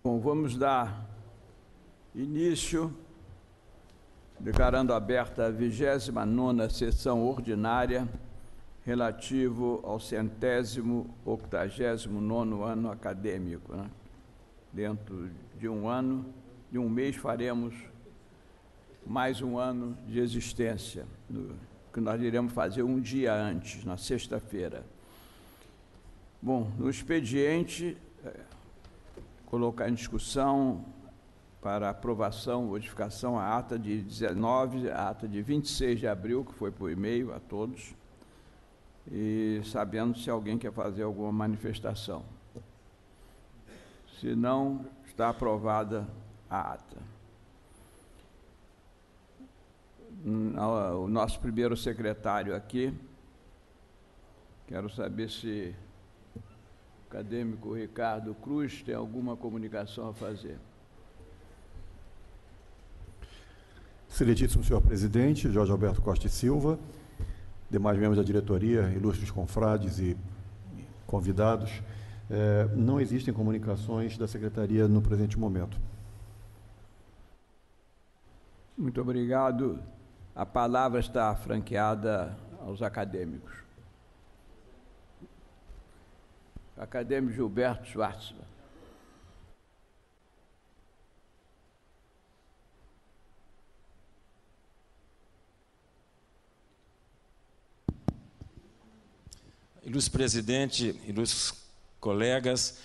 Bom, vamos dar início, declarando aberta a 29ª sessão ordinária relativo ao 189º ano acadêmico, né? Dentro de um mês, faremos mais um ano de existência, que nós iremos fazer um dia antes, na sexta-feira. Bom, no expediente, colocar em discussão para aprovação, modificação, a ata de 19, a ata de 26 de abril, que foi por e-mail a todos, e sabendo se alguém quer fazer alguma manifestação. Se não, está aprovada a ata. O nosso primeiro secretário aqui, quero saber se o acadêmico Ricardo Cruz tem alguma comunicação a fazer. Excelentíssimo senhor presidente, Jorge Alberto Costa e Silva, demais membros da diretoria, ilustres confrades e convidados, não existem comunicações da secretaria no presente momento. Muito obrigado. A palavra está franqueada aos acadêmicos. Acadêmico Gilberto Schwartzman. Ilustre presidente, ilustres colegas,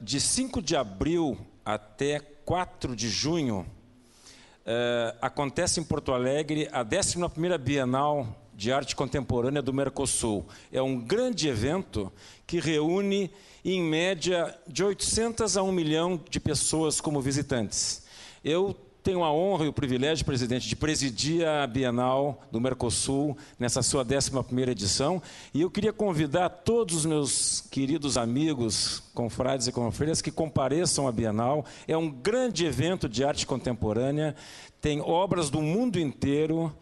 de 5 de abril até 4 de junho, acontece em Porto Alegre a 11ª Bienal de Arte Contemporânea do Mercosul. É um grande evento que reúne, em média, de 800 a 1 milhão de pessoas como visitantes. Eu tenho a honra e o privilégio, presidente, de presidir a Bienal do Mercosul nessa sua 11ª edição, e eu queria convidar todos os meus queridos amigos, confrades e confreiras, que compareçam à Bienal. É um grande evento de arte contemporânea, tem obras do mundo inteiro,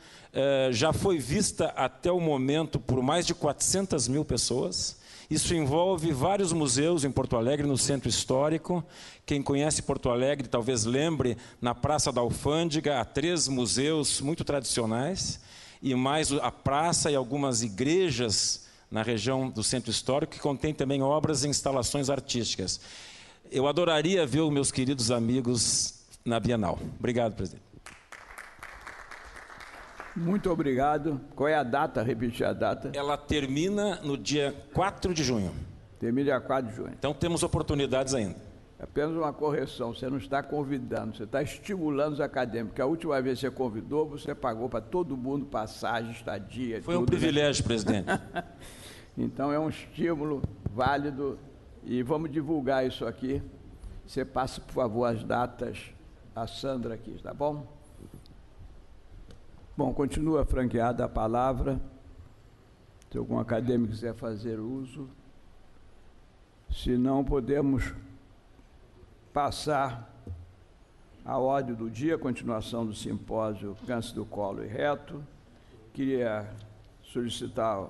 já foi vista até o momento por mais de 400 mil pessoas. Isso envolve vários museus em Porto Alegre, no Centro Histórico. Quem conhece Porto Alegre talvez lembre, na Praça da Alfândega, há 3 museus muito tradicionais, e mais a praça e algumas igrejas na região do Centro Histórico, que contém também obras e instalações artísticas. Eu adoraria ver os meus queridos amigos na Bienal. Obrigado, presidente. Muito obrigado. Qual é a data? Repetir a data. Ela termina no dia 4 de junho. Termina dia 4 de junho. Então temos oportunidades ainda. Apenas uma correção, você não está convidando, você está estimulando os acadêmicos. A última vez que você convidou, você pagou para todo mundo passagem, estadia. Foi tudo, um privilégio, né, presidente. Então é um estímulo válido e vamos divulgar isso aqui. Você passa, por favor, as datas à Sandra aqui, tá bom? Bom, continua franqueada a palavra. Se algum acadêmico quiser fazer uso. Se não, podemos passar a ordem do dia, a continuação do simpósio Câncer do Colo e Reto. Queria solicitar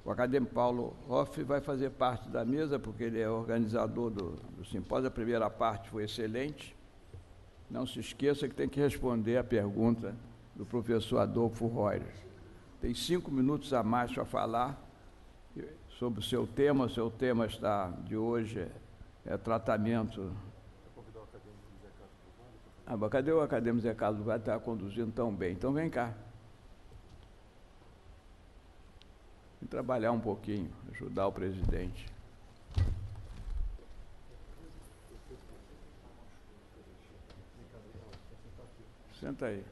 o acadêmico Paulo Hoff, vai fazer parte da mesa, porque ele é organizador do simpósio. A primeira parte foi excelente. Não se esqueça que tem que responder a pergunta do professor Adolfo Reuter. Tem 5 minutos a mais para falar sobre o seu tema. O seu tema de hoje é tratamento. Cadê o acadêmico Zé Carlos? Vai estar conduzindo tão bem. Então vem cá. Vem trabalhar um pouquinho, ajudar o presidente. Senta aí.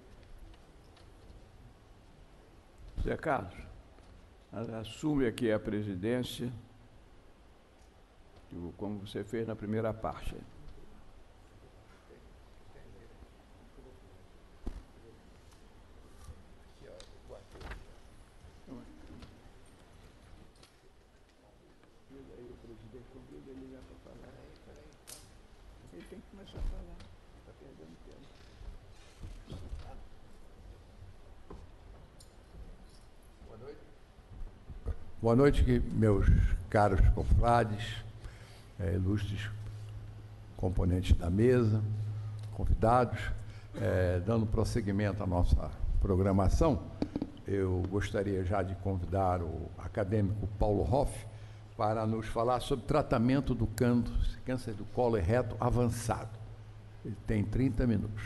Zé Carlos, assume aqui a presidência, como você fez na primeira parte. Ele tem que começar a falar, está perdendo tempo. Boa noite, meus caros confrades, ilustres componentes da mesa, convidados. Dando prosseguimento à nossa programação, eu gostaria já de convidar o acadêmico Paulo Hoff para nos falar sobre tratamento do câncer do colo reto avançado. Ele tem 30 minutos.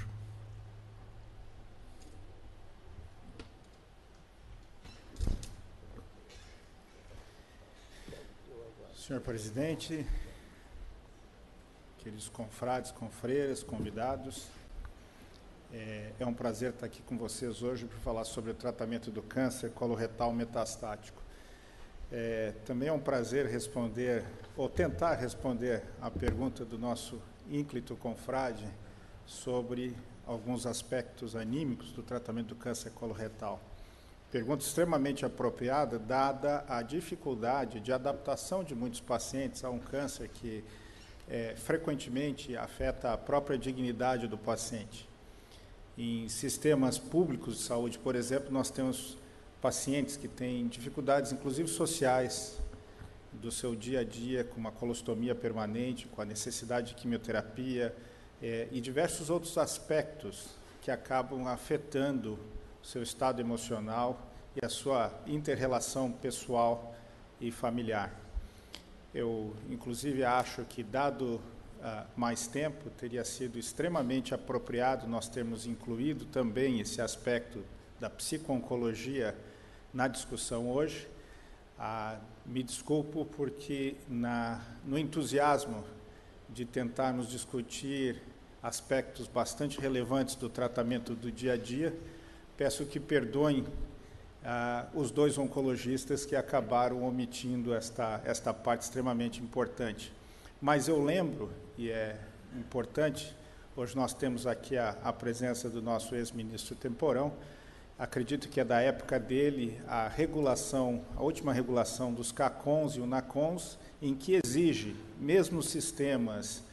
Senhor presidente, queridos confrades, confreiras, convidados, é um prazer estar aqui com vocês hoje para falar sobre o tratamento do câncer coloretal metastático. Também é um prazer responder, ou tentar responder, a pergunta do nosso ínclito confrade sobre alguns aspectos anímicos do tratamento do câncer coloretal. Pergunta extremamente apropriada, dada a dificuldade de adaptação de muitos pacientes a um câncer que frequentemente afeta a própria dignidade do paciente. Em sistemas públicos de saúde, por exemplo, nós temos pacientes que têm dificuldades, inclusive sociais, do seu dia a dia, com uma colostomia permanente, com a necessidade de quimioterapia e diversos outros aspectos que acabam afetando o seu estado emocional e a sua inter-relação pessoal e familiar. Eu, inclusive, acho que, dado mais tempo, teria sido extremamente apropriado nós termos incluído também esse aspecto da psico-oncologia na discussão hoje. Me desculpo porque, no entusiasmo de tentarmos discutir aspectos bastante relevantes do tratamento do dia a dia, peço que perdoem os dois oncologistas que acabaram omitindo esta parte extremamente importante. Mas eu lembro, e é importante, hoje nós temos aqui a presença do nosso ex-ministro Temporão, acredito que é da época dele a última regulação dos CACONs e o NACONs, em que exige, mesmo sistemas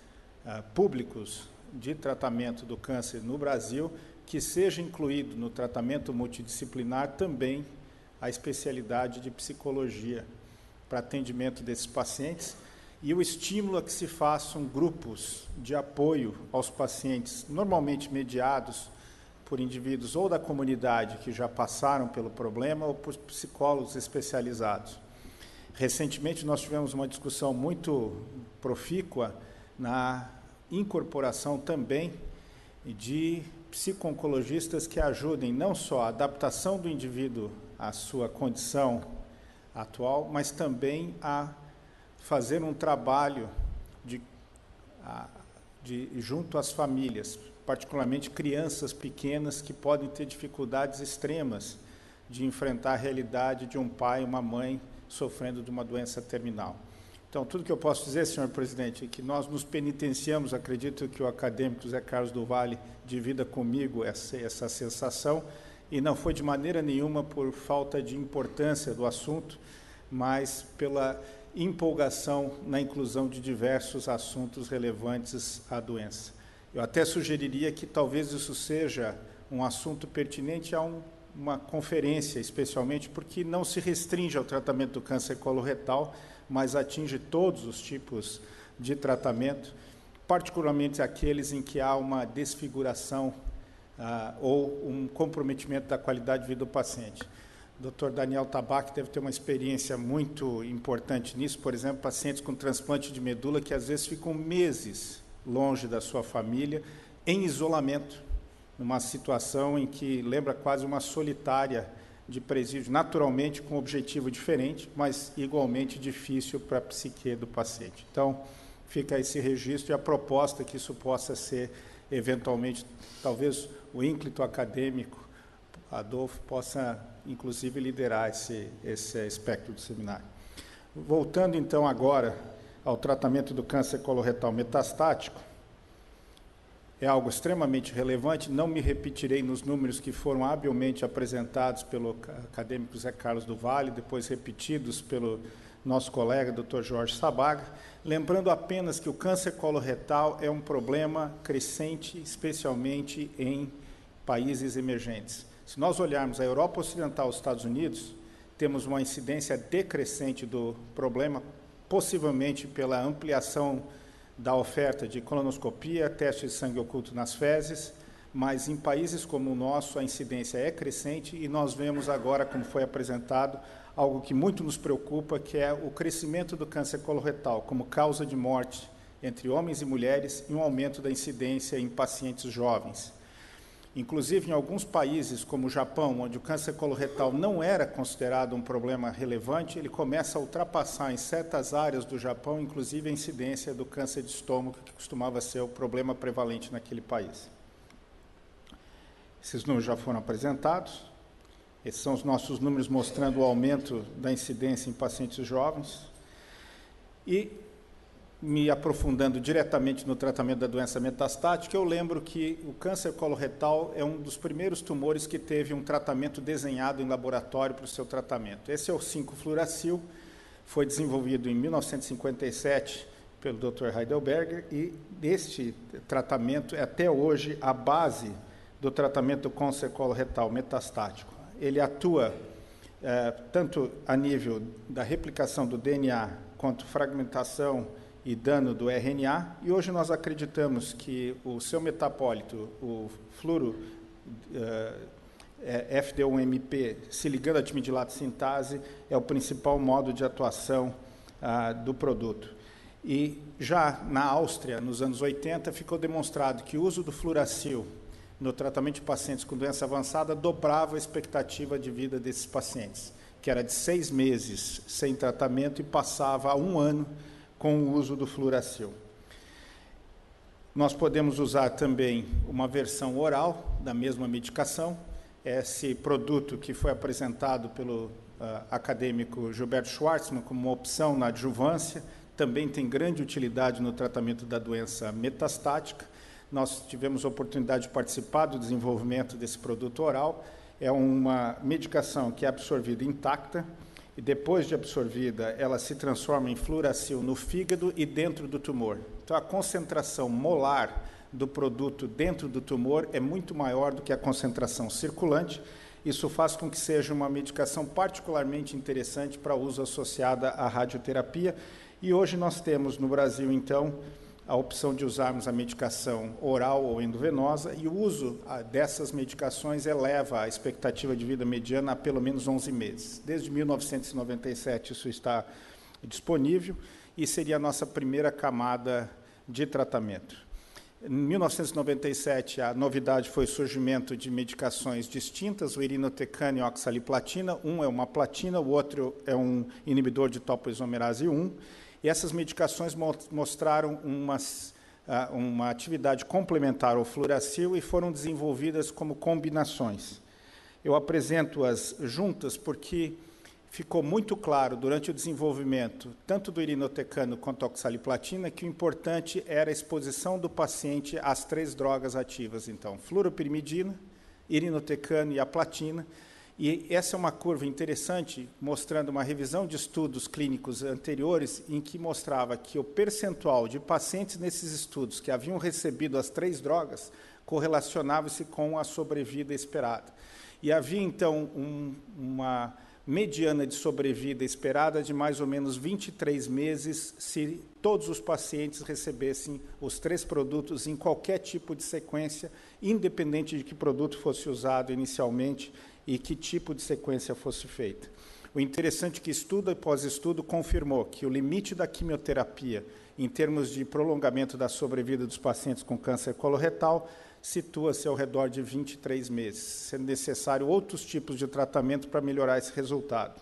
públicos de tratamento do câncer no Brasil, que seja incluído no tratamento multidisciplinar também a especialidade de psicologia para atendimento desses pacientes e o estímulo a que se façam grupos de apoio aos pacientes, normalmente mediados por indivíduos ou da comunidade que já passaram pelo problema ou por psicólogos especializados. Recentemente nós tivemos uma discussão muito profícua na incorporação também de psico-oncologistas que ajudem não só a adaptação do indivíduo à sua condição atual, mas também a fazer um trabalho junto às famílias, particularmente crianças pequenas que podem ter dificuldades extremas de enfrentar a realidade de um pai e uma mãe sofrendo de uma doença terminal. Então, tudo que eu posso dizer, senhor presidente, é que nós nos penitenciamos, acredito que o acadêmico Zé Carlos do Vale divida comigo essa sensação, e não foi de maneira nenhuma por falta de importância do assunto, mas pela empolgação na inclusão de diversos assuntos relevantes à doença. Eu até sugeriria que talvez isso seja um assunto pertinente a uma conferência, especialmente porque não se restringe ao tratamento do câncer coloretal, mas atinge todos os tipos de tratamento, particularmente aqueles em que há uma desfiguração ou um comprometimento da qualidade de vida do paciente. O Dr. Daniel Tabac deve ter uma experiência muito importante nisso, por exemplo, pacientes com transplante de medula que às vezes ficam meses longe da sua família, em isolamento, numa situação em que lembra quase uma solitária de presídio, naturalmente com um objetivo diferente, mas igualmente difícil para a psique do paciente. Então, fica esse registro e a proposta que isso possa ser, eventualmente, talvez o ínclito acadêmico, Adolfo, possa, inclusive, liderar esse aspecto do seminário. Voltando, então, agora ao tratamento do câncer coloretal metastático, é algo extremamente relevante, não me repetirei nos números que foram habilmente apresentados pelo acadêmico Zé Carlos do Vale, depois repetidos pelo nosso colega, Dr. Jorge Sabaga, lembrando apenas que o câncer coloretal é um problema crescente, especialmente em países emergentes. Se nós olharmos a Europa Ocidental e os Estados Unidos, temos uma incidência decrescente do problema, possivelmente pela ampliação da oferta de colonoscopia, teste de sangue oculto nas fezes, mas em países como o nosso a incidência é crescente e nós vemos agora, como foi apresentado, algo que muito nos preocupa, que é o crescimento do câncer coloretal como causa de morte entre homens e mulheres e um aumento da incidência em pacientes jovens. Inclusive, em alguns países, como o Japão, onde o câncer coloretal não era considerado um problema relevante, ele começa a ultrapassar em certas áreas do Japão, inclusive a incidência do câncer de estômago, que costumava ser o problema prevalente naquele país. Esses números já foram apresentados. Esses são os nossos números mostrando o aumento da incidência em pacientes jovens. E, me aprofundando diretamente no tratamento da doença metastática, eu lembro que o câncer coloretal é um dos primeiros tumores que teve um tratamento desenhado em laboratório para o seu tratamento. Esse é o 5-fluoracil, foi desenvolvido em 1957 pelo Dr. Heidelberger, e este tratamento é até hoje a base do tratamento do câncer coloretal metastático. Ele atua tanto a nível da replicação do DNA, quanto fragmentação e dano do RNA, e hoje nós acreditamos que o seu metapólito, o fluoro FD1MP, se ligando à timidilato sintase, é o principal modo de atuação do produto. E já na Áustria, nos anos 80, ficou demonstrado que o uso do fluoracil no tratamento de pacientes com doença avançada dobrava a expectativa de vida desses pacientes, que era de 6 meses sem tratamento e passava a 1 ano com o uso do fluoracil. Nós podemos usar também uma versão oral da mesma medicação. Esse produto que foi apresentado pelo acadêmico Gilberto Schwartzman como uma opção na adjuvância, também tem grande utilidade no tratamento da doença metastática. Nós tivemos a oportunidade de participar do desenvolvimento desse produto oral. É uma medicação que é absorvida intacta, e depois de absorvida, ela se transforma em fluoracil no fígado e dentro do tumor. Então, a concentração molar do produto dentro do tumor é muito maior do que a concentração circulante. Isso faz com que seja uma medicação particularmente interessante para uso associada à radioterapia. E hoje nós temos no Brasil, então, a opção de usarmos a medicação oral ou endovenosa, e o uso dessas medicações eleva a expectativa de vida mediana a pelo menos 11 meses. Desde 1997 isso está disponível e seria a nossa primeira camada de tratamento. Em 1997, a novidade foi o surgimento de medicações distintas, o irinotecano e a oxaliplatina. Um é uma platina, o outro é um inibidor de topoisomerase 1. E essas medicações mostraram uma atividade complementar ao fluoracil e foram desenvolvidas como combinações. Eu apresento-as juntas porque ficou muito claro durante o desenvolvimento, tanto do irinotecano quanto da oxaliplatina, que o importante era a exposição do paciente às 3 drogas ativas, então, fluoropirimidina, irinotecano e a platina. E essa é uma curva interessante, mostrando uma revisão de estudos clínicos anteriores, em que mostrava que o percentual de pacientes nesses estudos que haviam recebido as 3 drogas correlacionava-se com a sobrevida esperada. E havia, então, uma mediana de sobrevida esperada de mais ou menos 23 meses se todos os pacientes recebessem os 3 produtos em qualquer tipo de sequência, independente de que produto fosse usado inicialmente e que tipo de sequência fosse feita. O interessante é que estudo após estudo confirmou que o limite da quimioterapia, em termos de prolongamento da sobrevida dos pacientes com câncer coloretal, situa-se ao redor de 23 meses, sendo necessário outros tipos de tratamento para melhorar esse resultado.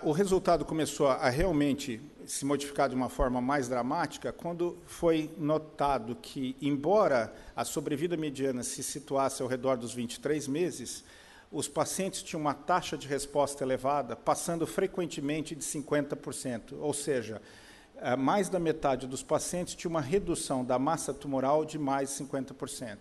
O resultado começou a realmente se modificar de uma forma mais dramática quando foi notado que, embora a sobrevida mediana se situasse ao redor dos 23 meses, os pacientes tinham uma taxa de resposta elevada, passando frequentemente de 50%, ou seja, mais da metade dos pacientes tinha uma redução da massa tumoral de mais de 50%.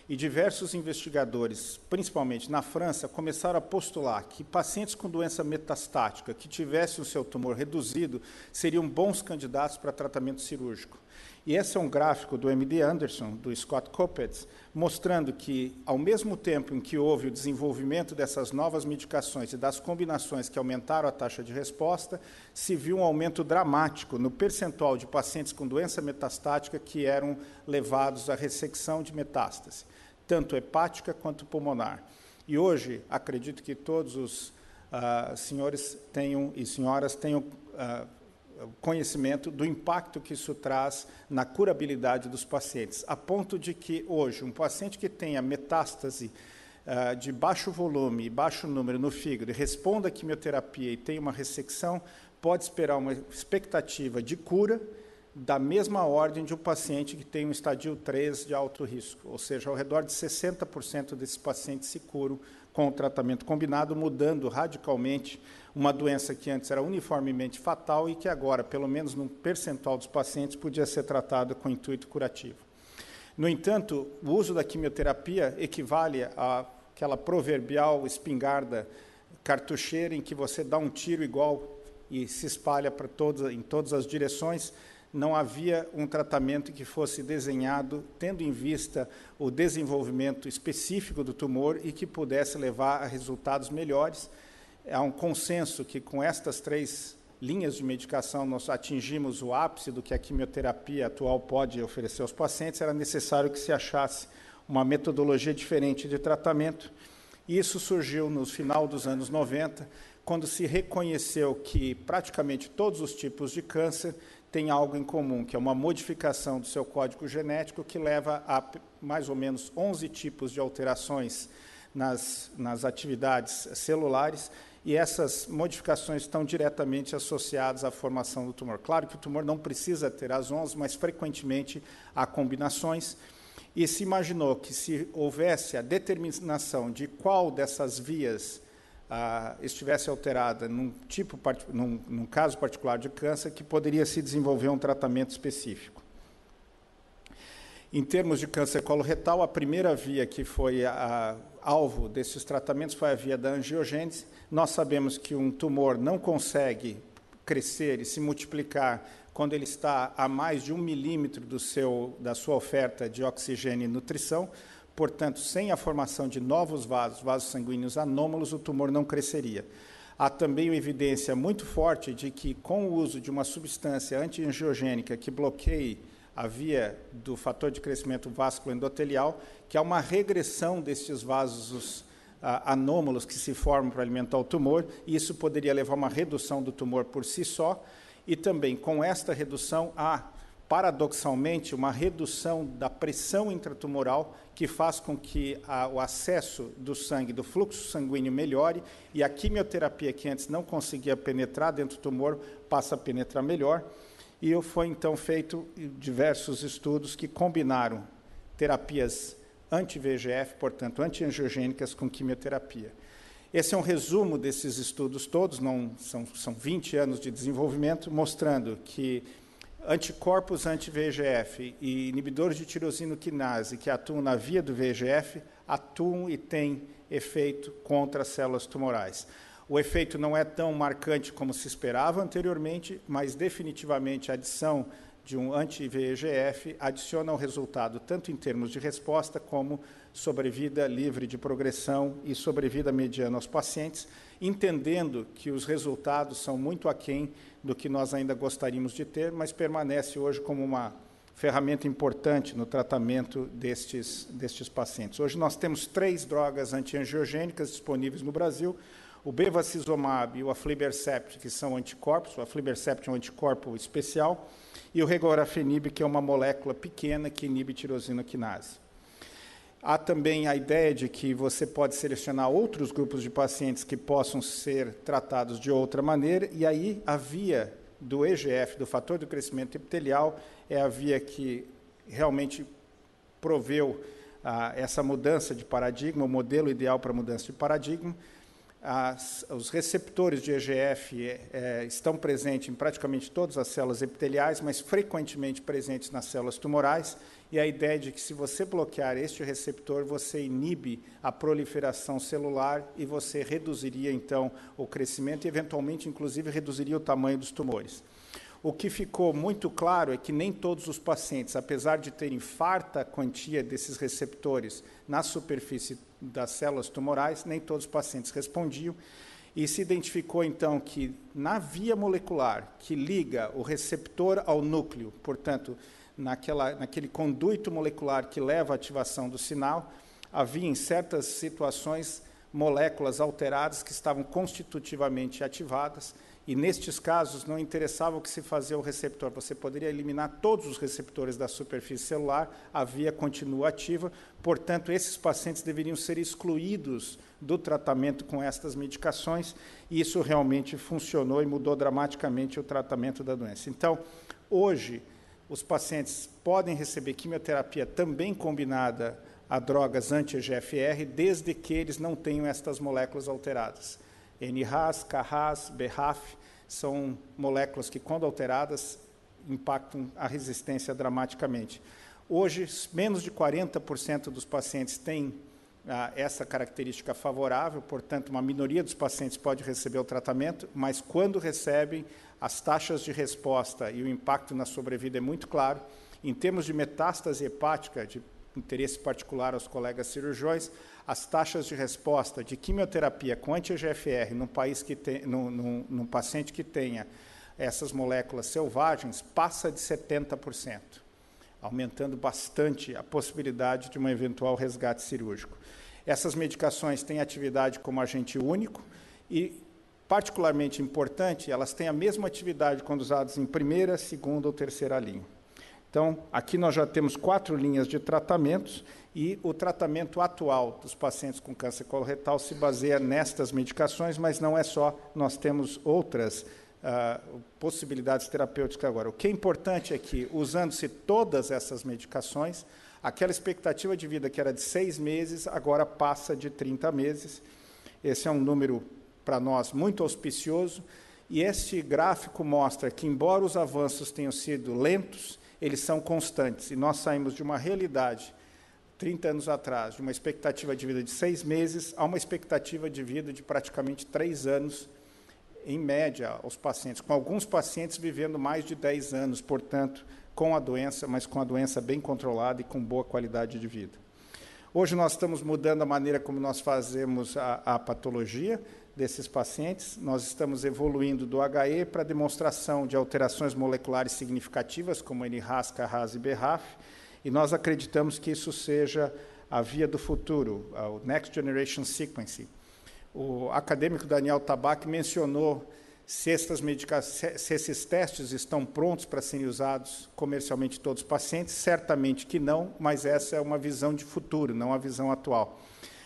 E diversos investigadores, principalmente na França, começaram a postular que pacientes com doença metastática que tivessem o seu tumor reduzido seriam bons candidatos para tratamento cirúrgico. E esse é um gráfico do MD Anderson, do Scott Kopetz, mostrando que, ao mesmo tempo em que houve o desenvolvimento dessas novas medicações e das combinações que aumentaram a taxa de resposta, se viu um aumento dramático no percentual de pacientes com doença metastática que eram levados à ressecção de metástase, tanto hepática quanto pulmonar. E hoje, acredito que todos os senhores e senhoras tenham conhecimento do impacto que isso traz na curabilidade dos pacientes, a ponto de que, hoje, um paciente que tenha metástase de baixo volume e baixo número no fígado e responda à quimioterapia e tenha uma ressecção, pode esperar uma expectativa de cura da mesma ordem de um paciente que tem um estadio 3 de alto risco, ou seja, ao redor de 60% desses pacientes se curam com o tratamento combinado, mudando radicalmente uma doença que antes era uniformemente fatal e que agora, pelo menos num percentual dos pacientes, podia ser tratada com intuito curativo. No entanto, o uso da quimioterapia equivale àquela proverbial espingarda cartucheira em que você dá um tiro igual e se espalha em todas as direções. Não havia um tratamento que fosse desenhado tendo em vista o desenvolvimento específico do tumor e que pudesse levar a resultados melhores. Há um consenso que, com estas 3 linhas de medicação, nós atingimos o ápice do que a quimioterapia atual pode oferecer aos pacientes. Era necessário que se achasse uma metodologia diferente de tratamento. E isso surgiu no final dos anos 90, quando se reconheceu que praticamente todos os tipos de câncer têm algo em comum, que é uma modificação do seu código genético que leva a mais ou menos 11 tipos de alterações nas atividades celulares, e essas modificações estão diretamente associadas à formação do tumor. Claro que o tumor não precisa ter as 11, mas frequentemente há combinações, e se imaginou que se houvesse a determinação de qual dessas vias estivesse alterada num caso particular de câncer, que poderia se desenvolver um tratamento específico. Em termos de câncer coloretal, a primeira via que foi alvo desses tratamentos foi a via da angiogênese. Nós sabemos que um tumor não consegue crescer e se multiplicar quando ele está a mais de 1 milímetro da sua oferta de oxigênio e nutrição. Portanto, sem a formação de novos vasos sanguíneos anômalos, o tumor não cresceria. Há também uma evidência muito forte de que, com o uso de uma substância anti-angiogênica que bloqueie a via do fator de crescimento vasculoendotelial, que há uma regressão destes vasos anômalos que se formam para alimentar o tumor, e isso poderia levar a uma redução do tumor por si só, e também, com esta redução, há, paradoxalmente, uma redução da pressão intratumoral que faz com que o acesso do sangue, do fluxo sanguíneo melhore, e a quimioterapia, que antes não conseguia penetrar dentro do tumor, passa a penetrar melhor. E foi, então, feito diversos estudos que combinaram terapias anti-VEGF, portanto, anti-angiogênicas, com quimioterapia. Esse é um resumo desses estudos todos, são 20 anos de desenvolvimento, mostrando que anticorpos anti-VEGF e inibidores de tirosina quinase que atuam na via do VEGF atuam e têm efeito contra as células tumorais. O efeito não é tão marcante como se esperava anteriormente, mas definitivamente a adição de um anti-VEGF adiciona ao resultado, tanto em termos de resposta, como sobrevida livre de progressão e sobrevida mediana aos pacientes, entendendo que os resultados são muito aquém do que nós ainda gostaríamos de ter, mas permanece hoje como uma ferramenta importante no tratamento destes pacientes. Hoje nós temos 3 drogas antiangiogênicas disponíveis no Brasil, o bevacizumab e o aflibercept, que são anticorpos. O aflibercept é um anticorpo especial, e o regorafenib, que é uma molécula pequena que inibe tirosina quinase. Há também a ideia de que você pode selecionar outros grupos de pacientes que possam ser tratados de outra maneira, e aí a via do EGF, do fator do crescimento epitelial, é a via que realmente proveu essa mudança de paradigma, o modelo ideal para mudança de paradigma. os receptores de EGF estão presentes em praticamente todas as células epiteliais, mas frequentemente presentes nas células tumorais, e a ideia de que, se você bloquear este receptor, você inibe a proliferação celular e você reduziria, então, o crescimento e, eventualmente, inclusive, reduziria o tamanho dos tumores. O que ficou muito claro é que nem todos os pacientes, apesar de terem farta quantia desses receptores na superfície das células tumorais, nem todos os pacientes respondiam, e se identificou, então, que na via molecular que liga o receptor ao núcleo, portanto, naquele conduito molecular que leva à ativação do sinal, havia, em certas situações, moléculas alteradas que estavam constitutivamente ativadas, e, nestes casos, não interessava o que se fazia ao receptor. Você poderia eliminar todos os receptores da superfície celular, a via continua ativa, portanto, esses pacientes deveriam ser excluídos do tratamento com estas medicações, e isso realmente funcionou e mudou dramaticamente o tratamento da doença. Então, hoje, os pacientes podem receber quimioterapia também combinada a drogas anti-EGFR, desde que eles não tenham estas moléculas alteradas. NRAS, KRAS, BRAF, são moléculas que, quando alteradas, impactam a resistência dramaticamente. Hoje, menos de 40% dos pacientes têm essa característica favorável, portanto, uma minoria dos pacientes pode receber o tratamento, mas, quando recebem, as taxas de resposta e o impacto na sobrevida é muito claro. Em termos de metástase hepática, de interesse particular aos colegas cirurgiões, as taxas de resposta de quimioterapia com anti-EGFR num paciente que tenha essas moléculas selvagens passa de 70%, aumentando bastante a possibilidade de um eventual resgate cirúrgico. Essas medicações têm atividade como agente único e, particularmente importante, elas têm a mesma atividade quando usadas em primeira, segunda ou terceira linha. Então, aqui nós já temos 4 linhas de tratamentos, e o tratamento atual dos pacientes com câncer coloretal se baseia nestas medicações, mas não é só, nós temos outras possibilidades terapêuticas agora. O que é importante é que, usando-se todas essas medicações, aquela expectativa de vida que era de 6 meses, agora passa de 30 meses. Esse é um número, para nós, muito auspicioso, e este gráfico mostra que, embora os avanços tenham sido lentos, eles são constantes, e nós saímos de uma realidade, 30 anos atrás, de uma expectativa de vida de 6 meses a uma expectativa de vida de praticamente 3 anos, em média, aos pacientes, com alguns pacientes vivendo mais de 10 anos, portanto, com a doença, mas com a doença bem controlada e com boa qualidade de vida. Hoje nós estamos mudando a maneira como nós fazemos a patologia desses pacientes. Nós estamos evoluindo do HE para a demonstração de alterações moleculares significativas, como NRAS, KRAS e BRAF, e nós acreditamos que isso seja a via do futuro, o Next Generation Sequencing. O acadêmico Daniel Tabac mencionou se esses testes estão prontos para serem usados comercialmente em todos os pacientes. Certamente que não, mas essa é uma visão de futuro, não a visão atual.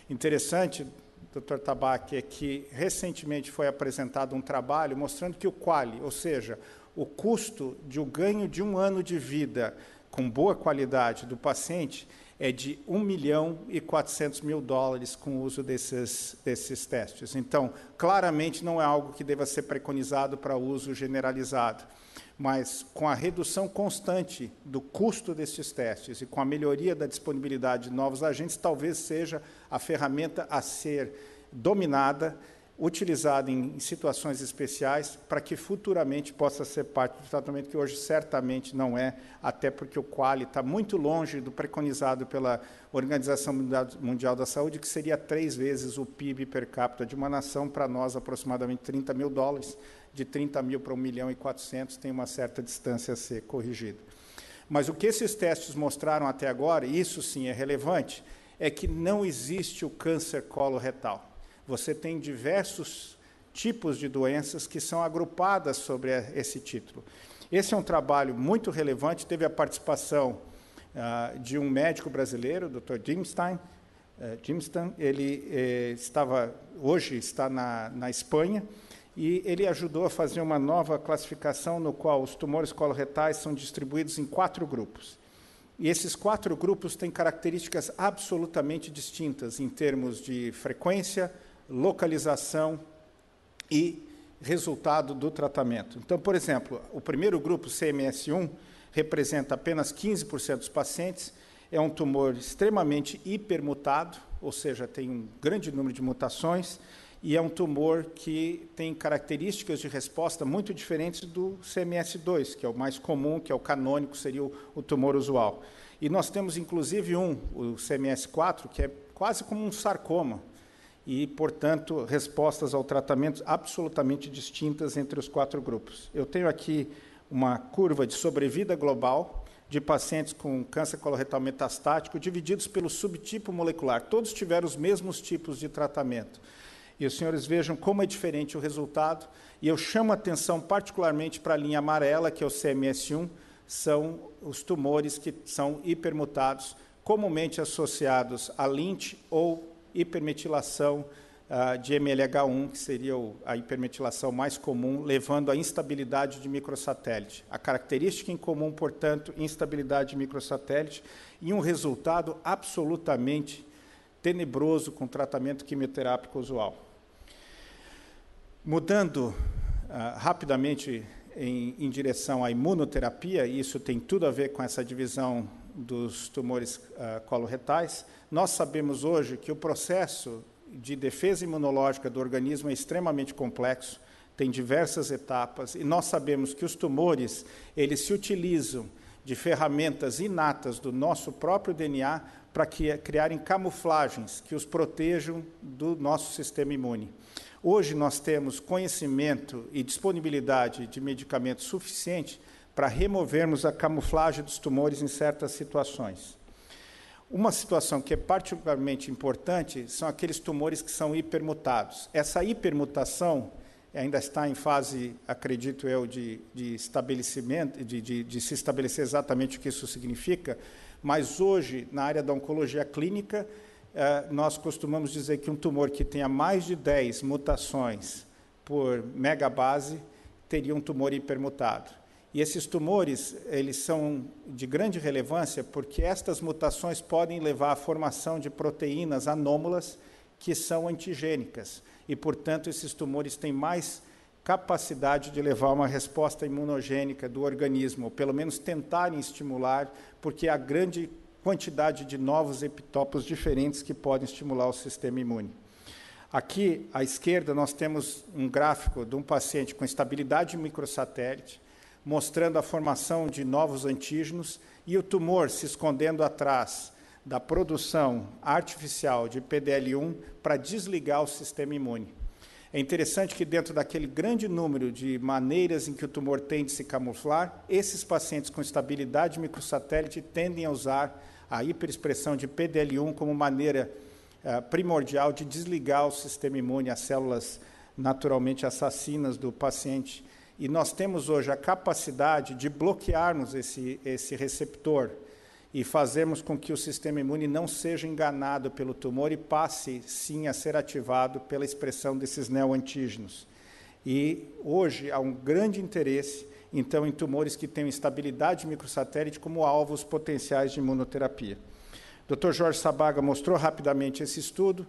Interessante, Dr. Tabac, é que recentemente foi apresentado um trabalho mostrando que o QALY, ou seja, o custo de o ganho de 1 ano de vida com boa qualidade do paciente é de $1.400.000 com o uso desses testes. Então, claramente não é algo que deva ser preconizado para uso generalizado, mas com a redução constante do custo destes testes e com a melhoria da disponibilidade de novos agentes, talvez seja a ferramenta a ser dominada, utilizada em situações especiais, para que futuramente possa ser parte do tratamento, que hoje certamente não é, até porque o QALY está muito longe do preconizado pela Organização Mundial da Saúde, que seria 3 vezes o PIB per capita de uma nação, para nós aproximadamente $30.000, de 30 mil para 1.400.000, tem uma certa distância a ser corrigida. Mas o que esses testes mostraram até agora, e isso sim é relevante, é que não existe o câncer coloretal. Você tem diversos tipos de doenças que são agrupadas sobre esse título. Esse é um trabalho muito relevante, teve a participação de um médico brasileiro, Dr. Jimstein. Ele hoje está na Espanha, e ele ajudou a fazer uma nova classificação no qual os tumores coloretais são distribuídos em 4 grupos. E esses 4 grupos têm características absolutamente distintas em termos de frequência, localização e resultado do tratamento. Então, por exemplo, o primeiro grupo, CMS1, representa apenas 15% dos pacientes, é um tumor extremamente hipermutado, ou seja, tem um grande número de mutações, e é um tumor que tem características de resposta muito diferentes do CMS2, que é o mais comum, que é o canônico, seria o tumor usual. E nós temos, inclusive, o CMS4, que é quase como um sarcoma, e, portanto, respostas ao tratamento absolutamente distintas entre os 4 grupos. Eu tenho aqui uma curva de sobrevida global de pacientes com câncer coloretal metastático, divididos pelo subtipo molecular. Todos tiveram os mesmos tipos de tratamento. E os senhores vejam como é diferente o resultado, e eu chamo a atenção particularmente para a linha amarela, que é o CMS1, são os tumores que são hipermutados, comumente associados a Lynch ou hipermetilação de MLH1, que seria a hipermetilação mais comum, levando à instabilidade de microsatélite. A característica em comum, portanto, instabilidade de microsatélite e um resultado absolutamente tenebroso com tratamento quimioterápico usual. Mudando rapidamente em direção à imunoterapia, e isso tem tudo a ver com essa divisão dos tumores coloretais, nós sabemos hoje que o processo de defesa imunológica do organismo é extremamente complexo, tem diversas etapas, e nós sabemos que os tumores, eles se utilizam de ferramentas inatas do nosso próprio DNA para criarem camuflagens que os protejam do nosso sistema imune. Hoje nós temos conhecimento e disponibilidade de medicamentos suficiente para removermos a camuflagem dos tumores em certas situações. Uma situação que é particularmente importante são aqueles tumores que são hipermutados. Essa hipermutação ainda está em fase, acredito eu, de estabelecimento, de se estabelecer exatamente o que isso significa, mas hoje, na área da oncologia clínica, nós costumamos dizer que um tumor que tenha mais de 10 mutações por megabase teria um tumor hipermutado. E esses tumores, eles são de grande relevância porque estas mutações podem levar à formação de proteínas anômalas que são antigênicas. E, portanto, esses tumores têm mais capacidade de levar uma resposta imunogênica do organismo, ou pelo menos tentarem estimular, porque há grande quantidade de novos epitopos diferentes que podem estimular o sistema imune. Aqui, à esquerda, nós temos um gráfico de um paciente com estabilidade microsatélite, mostrando a formação de novos antígenos e o tumor se escondendo atrás da produção artificial de PDL1 para desligar o sistema imune. É interessante que dentro daquele grande número de maneiras em que o tumor tem de se camuflar, esses pacientes com estabilidade microsatélite tendem a usar a hiperexpressão de PDL1 como maneira primordial de desligar o sistema imune, as células naturalmente assassinas do paciente. E nós temos hoje a capacidade de bloquearmos esse receptor e fazermos com que o sistema imune não seja enganado pelo tumor e passe, sim, a ser ativado pela expressão desses neoantígenos. E hoje há um grande interesse, então, em tumores que têm estabilidade microsatélite como alvos potenciais de imunoterapia. O Dr. Jorge Sabaga mostrou rapidamente esse estudo.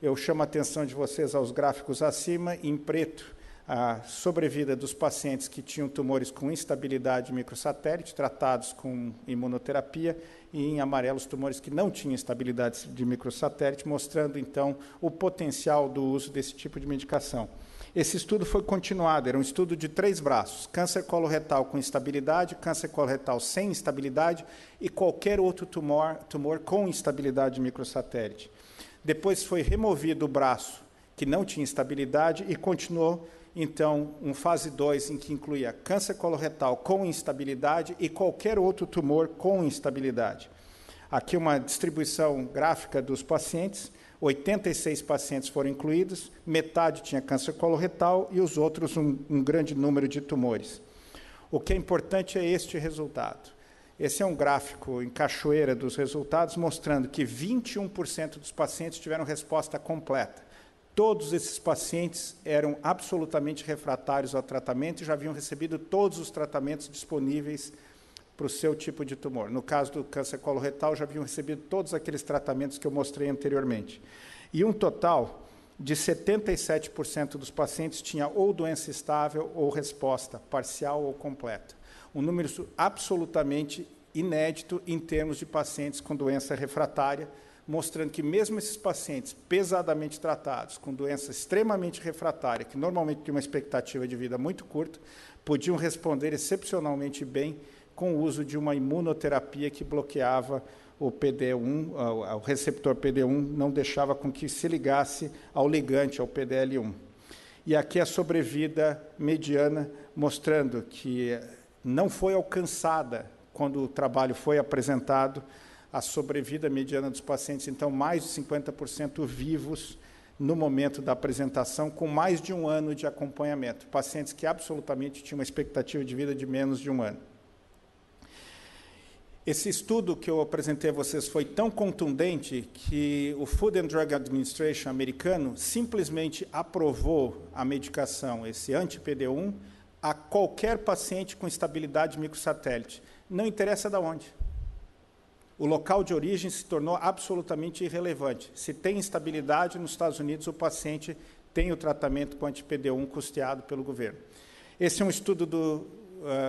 Eu chamo a atenção de vocês aos gráficos acima, em preto, a sobrevida dos pacientes que tinham tumores com instabilidade microsatélite, tratados com imunoterapia, e em amarelo os tumores que não tinham estabilidade de microsatélite, mostrando, então, o potencial do uso desse tipo de medicação. Esse estudo foi continuado, era um estudo de 3 braços, câncer coloretal com instabilidade, câncer coloretal sem instabilidade e qualquer outro tumor com instabilidade microsatélite. Depois foi removido o braço que não tinha estabilidade e continuou, então, fase 2, em que incluía câncer coloretal com instabilidade e qualquer outro tumor com instabilidade. Aqui uma distribuição gráfica dos pacientes, 86 pacientes foram incluídos, metade tinha câncer coloretal e os outros um grande número de tumores. O que é importante é este resultado. Esse é um gráfico em cachoeira dos resultados, mostrando que 21% dos pacientes tiveram resposta completa. Todos esses pacientes eram absolutamente refratários ao tratamento e já haviam recebido todos os tratamentos disponíveis para o seu tipo de tumor. No caso do câncer coloretal, já haviam recebido todos aqueles tratamentos que eu mostrei anteriormente. E um total de 77% dos pacientes tinha ou doença estável ou resposta parcial ou completa. Um número absolutamente inédito em termos de pacientes com doença refratária, mostrando que mesmo esses pacientes pesadamente tratados, com doença extremamente refratária, que normalmente tem uma expectativa de vida muito curta, podiam responder excepcionalmente bem com o uso de uma imunoterapia que bloqueava o PD1, o receptor PD1, não deixava com que se ligasse ao ligante, ao PDL1. E aqui a sobrevida mediana, mostrando que não foi alcançada, quando o trabalho foi apresentado, a sobrevida mediana dos pacientes, então mais de 50% vivos no momento da apresentação, com mais de 1 ano de acompanhamento. Pacientes que absolutamente tinham uma expectativa de vida de menos de 1 ano. Esse estudo que eu apresentei a vocês foi tão contundente que o Food and Drug Administration americano simplesmente aprovou a medicação, esse anti-PD1, a qualquer paciente com estabilidade microsatélite. Não interessa de onde. O local de origem se tornou absolutamente irrelevante. Se tem instabilidade nos Estados Unidos, o paciente tem o tratamento com anti-PD1 custeado pelo governo. Esse é um estudo do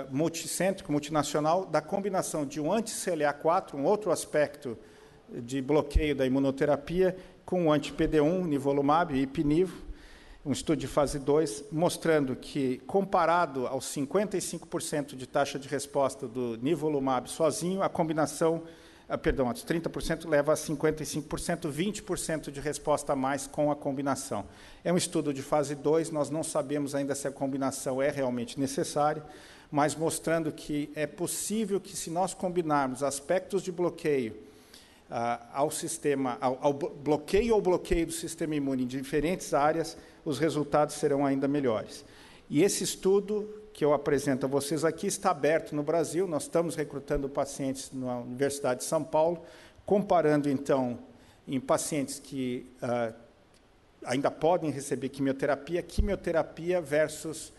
multicêntrico, multinacional, da combinação de um anti-CLA4, um outro aspecto de bloqueio da imunoterapia, com o anti-PD1, nivolumab e ipinivo, um estudo de fase 2, mostrando que, comparado aos 55% de taxa de resposta do nivolumab sozinho, a combinação, perdão, os 30% leva a 55%, 20% de resposta a mais com a combinação. É um estudo de fase 2, nós não sabemos ainda se a combinação é realmente necessária, mas mostrando que é possível que, se nós combinarmos aspectos de bloqueio ao sistema, ao bloqueio ou bloqueio do sistema imune em diferentes áreas, os resultados serão ainda melhores. E esse estudo que eu apresento a vocês aqui está aberto no Brasil, nós estamos recrutando pacientes na Universidade de São Paulo, comparando, então, em pacientes que ainda podem receber quimioterapia versus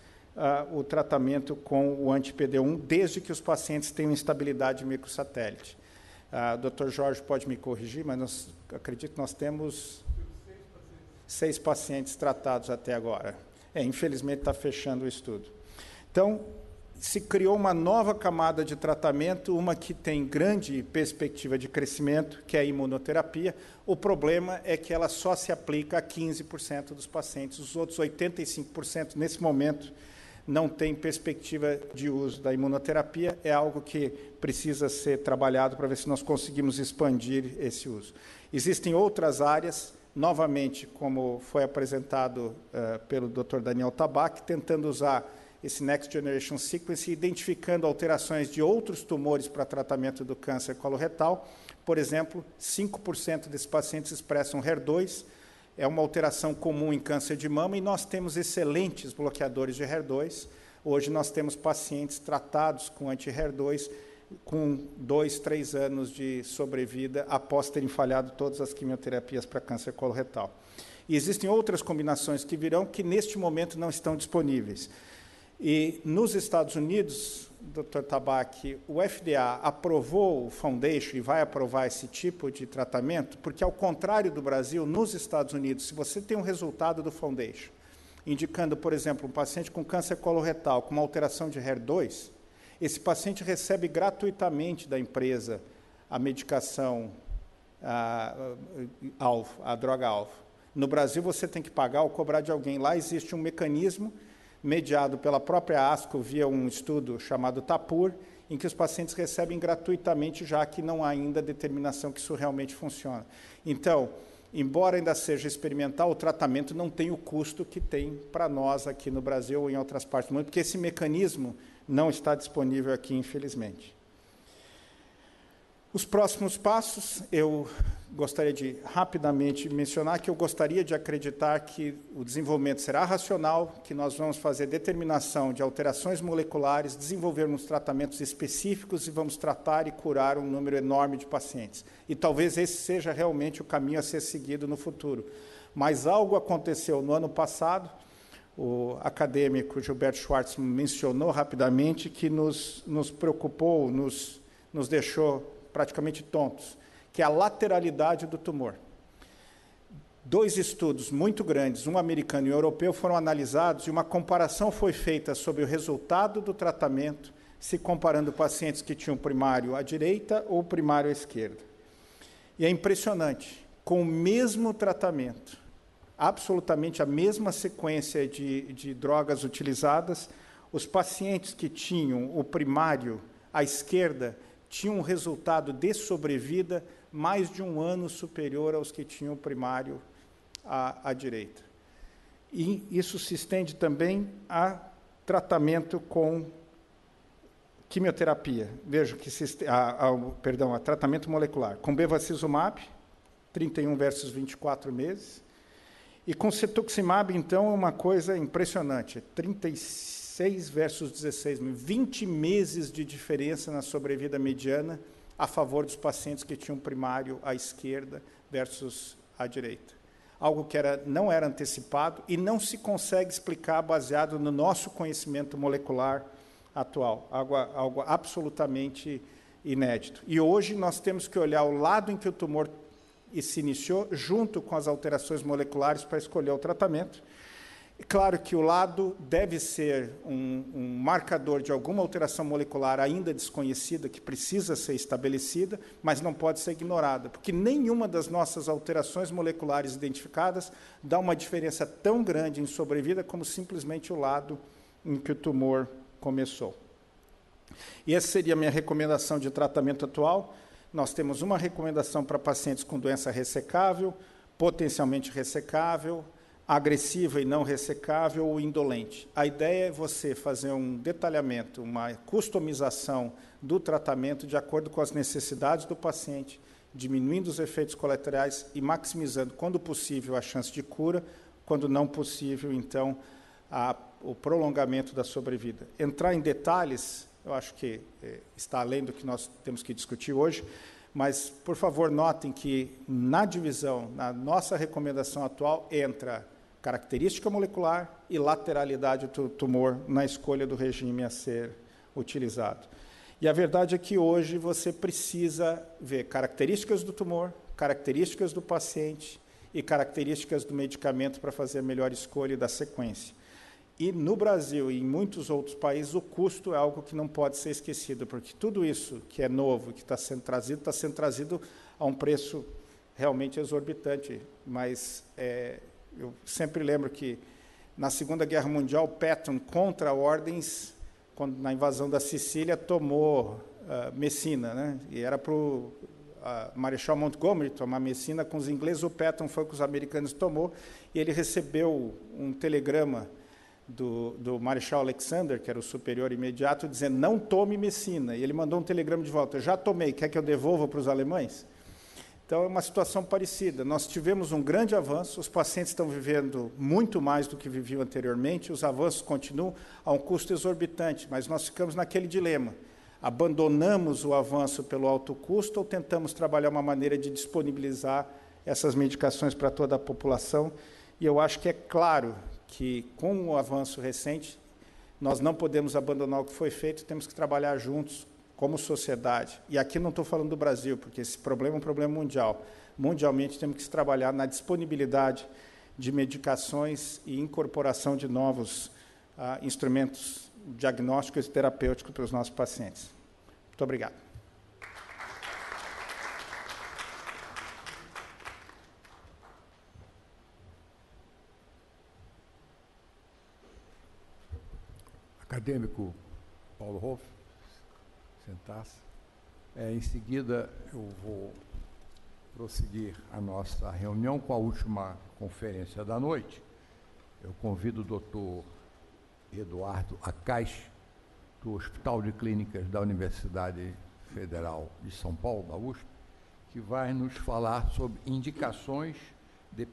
o tratamento com o anti-PD1, desde que os pacientes tenham instabilidade microsatélite. O Dr. Jorge pode me corrigir, mas acredito que nós temos 6 pacientes tratados até agora. Infelizmente está fechando o estudo. Então, se criou uma nova camada de tratamento, uma que tem grande perspectiva de crescimento, que é a imunoterapia. O problema é que ela só se aplica a 15% dos pacientes. Os outros 85%, nesse momento, não tem perspectiva de uso da imunoterapia. É algo que precisa ser trabalhado para ver se nós conseguimos expandir esse uso. Existem outras áreas, novamente, como foi apresentado pelo Dr. Daniel Tabak, tentando usar esse Next Generation Sequence, identificando alterações de outros tumores para tratamento do câncer coloretal. Por exemplo, 5% desses pacientes expressam HER2, é uma alteração comum em câncer de mama, e nós temos excelentes bloqueadores de HER2. Hoje nós temos pacientes tratados com anti-HER2 com 2, 3 anos de sobrevida após terem falhado todas as quimioterapias para câncer coloretal. E existem outras combinações que virão que, neste momento, não estão disponíveis. E, nos Estados Unidos, Dr. Tabak, o FDA aprovou o Foundation e vai aprovar esse tipo de tratamento, porque, ao contrário do Brasil, nos Estados Unidos, se você tem um resultado do Foundation, indicando, por exemplo, um paciente com câncer coloretal com uma alteração de HER2, esse paciente recebe gratuitamente da empresa a medicação alvo, a droga-alvo. No Brasil, você tem que pagar ou cobrar de alguém. Lá existe um mecanismo mediado pela própria ASCO via um estudo chamado TAPUR, em que os pacientes recebem gratuitamente, já que não há ainda determinação que isso realmente funciona. Então, embora ainda seja experimental, o tratamento não tem o custo que tem para nós aqui no Brasil ou em outras partes do mundo, porque esse mecanismo não está disponível aqui, infelizmente. Os próximos passos, eu gostaria de rapidamente mencionar que eu gostaria de acreditar que o desenvolvimento será racional, que nós vamos fazer determinação de alterações moleculares, desenvolvermos tratamentos específicos e vamos tratar e curar um número enorme de pacientes. E talvez esse seja realmente o caminho a ser seguido no futuro. Mas algo aconteceu no ano passado, o acadêmico Gilberto Schwartzman mencionou rapidamente, que nos preocupou, nos deixou praticamente tontos, que é a lateralidade do tumor. 2 estudos muito grandes, um americano e um europeu, foram analisados e uma comparação foi feita sobre o resultado do tratamento, se comparando pacientes que tinham primário à direita ou primário à esquerda. E é impressionante, com o mesmo tratamento, absolutamente a mesma sequência de drogas utilizadas, os pacientes que tinham o primário à esquerda tinham um resultado de sobrevida mais de 1 ano superior aos que tinham o primário à direita. E isso se estende também a tratamento com quimioterapia. Vejo que a tratamento molecular. Com bevacizumab, 31 versus 24 meses. E com cetuximab, então, é uma coisa impressionante. 36 versus 16 meses. 20 meses de diferença na sobrevida mediana a favor dos pacientes que tinham primário à esquerda versus à direita. Algo que não era antecipado e não se consegue explicar baseado no nosso conhecimento molecular atual. Algo absolutamente inédito. E hoje nós temos que olhar o lado em que o tumor se iniciou, junto com as alterações moleculares, para escolher o tratamento. É claro que o lado deve ser um marcador de alguma alteração molecular ainda desconhecida, que precisa ser estabelecida, mas não pode ser ignorada, porque nenhuma das nossas alterações moleculares identificadas dá uma diferença tão grande em sobrevida como simplesmente o lado em que o tumor começou. E essa seria a minha recomendação de tratamento atual. Nós temos uma recomendação para pacientes com doença ressecável, potencialmente ressecável, agressiva e não ressecável ou indolente. A ideia é você fazer um detalhamento, uma customização do tratamento de acordo com as necessidades do paciente, diminuindo os efeitos colaterais e maximizando, quando possível, a chance de cura, quando não possível, então, o prolongamento da sobrevida. Entrar em detalhes, eu acho que está além do que nós temos que discutir hoje, mas, por favor, notem que, na divisão, na nossa recomendação atual, entra característica molecular e lateralidade do tumor na escolha do regime a ser utilizado. E a verdade é que hoje você precisa ver características do tumor, características do paciente e características do medicamento para fazer a melhor escolha da sequência. E no Brasil e em muitos outros países, o custo é algo que não pode ser esquecido, porque tudo isso que é novo, que está sendo trazido a um preço realmente exorbitante. Mas eu sempre lembro que, na Segunda Guerra Mundial, Patton, contra ordens, na invasão da Sicília, tomou Messina, né? E era para o Marechal Montgomery tomar Messina com os ingleses, o Patton foi com os americanos tomou, e ele recebeu um telegrama do Marechal Alexander, que era o superior imediato, dizendo, não tome Messina. E ele mandou um telegrama de volta, eu já tomei, quer que eu devolva para os alemães? Então, é uma situação parecida. Nós tivemos um grande avanço, os pacientes estão vivendo muito mais do que viviam anteriormente, os avanços continuam a um custo exorbitante, mas nós ficamos naquele dilema. Abandonamos o avanço pelo alto custo ou tentamos trabalhar uma maneira de disponibilizar essas medicações para toda a população? E eu acho que é claro que, com o avanço recente, nós não podemos abandonar o que foi feito, temos que trabalhar juntos como sociedade. E aqui não estou falando do Brasil, porque esse problema é um problema mundial. Mundialmente, temos que trabalhar na disponibilidade de medicações e incorporação de novos instrumentos diagnósticos e terapêuticos para os nossos pacientes. Muito obrigado. Acadêmico Paulo Hoff, sentar-se. Em seguida, eu vou prosseguir a nossa reunião com a última conferência da noite. Eu convido o doutor Eduardo Acais, do Hospital de Clínicas da Universidade Federal de São Paulo, da USP, que vai nos falar sobre indicações de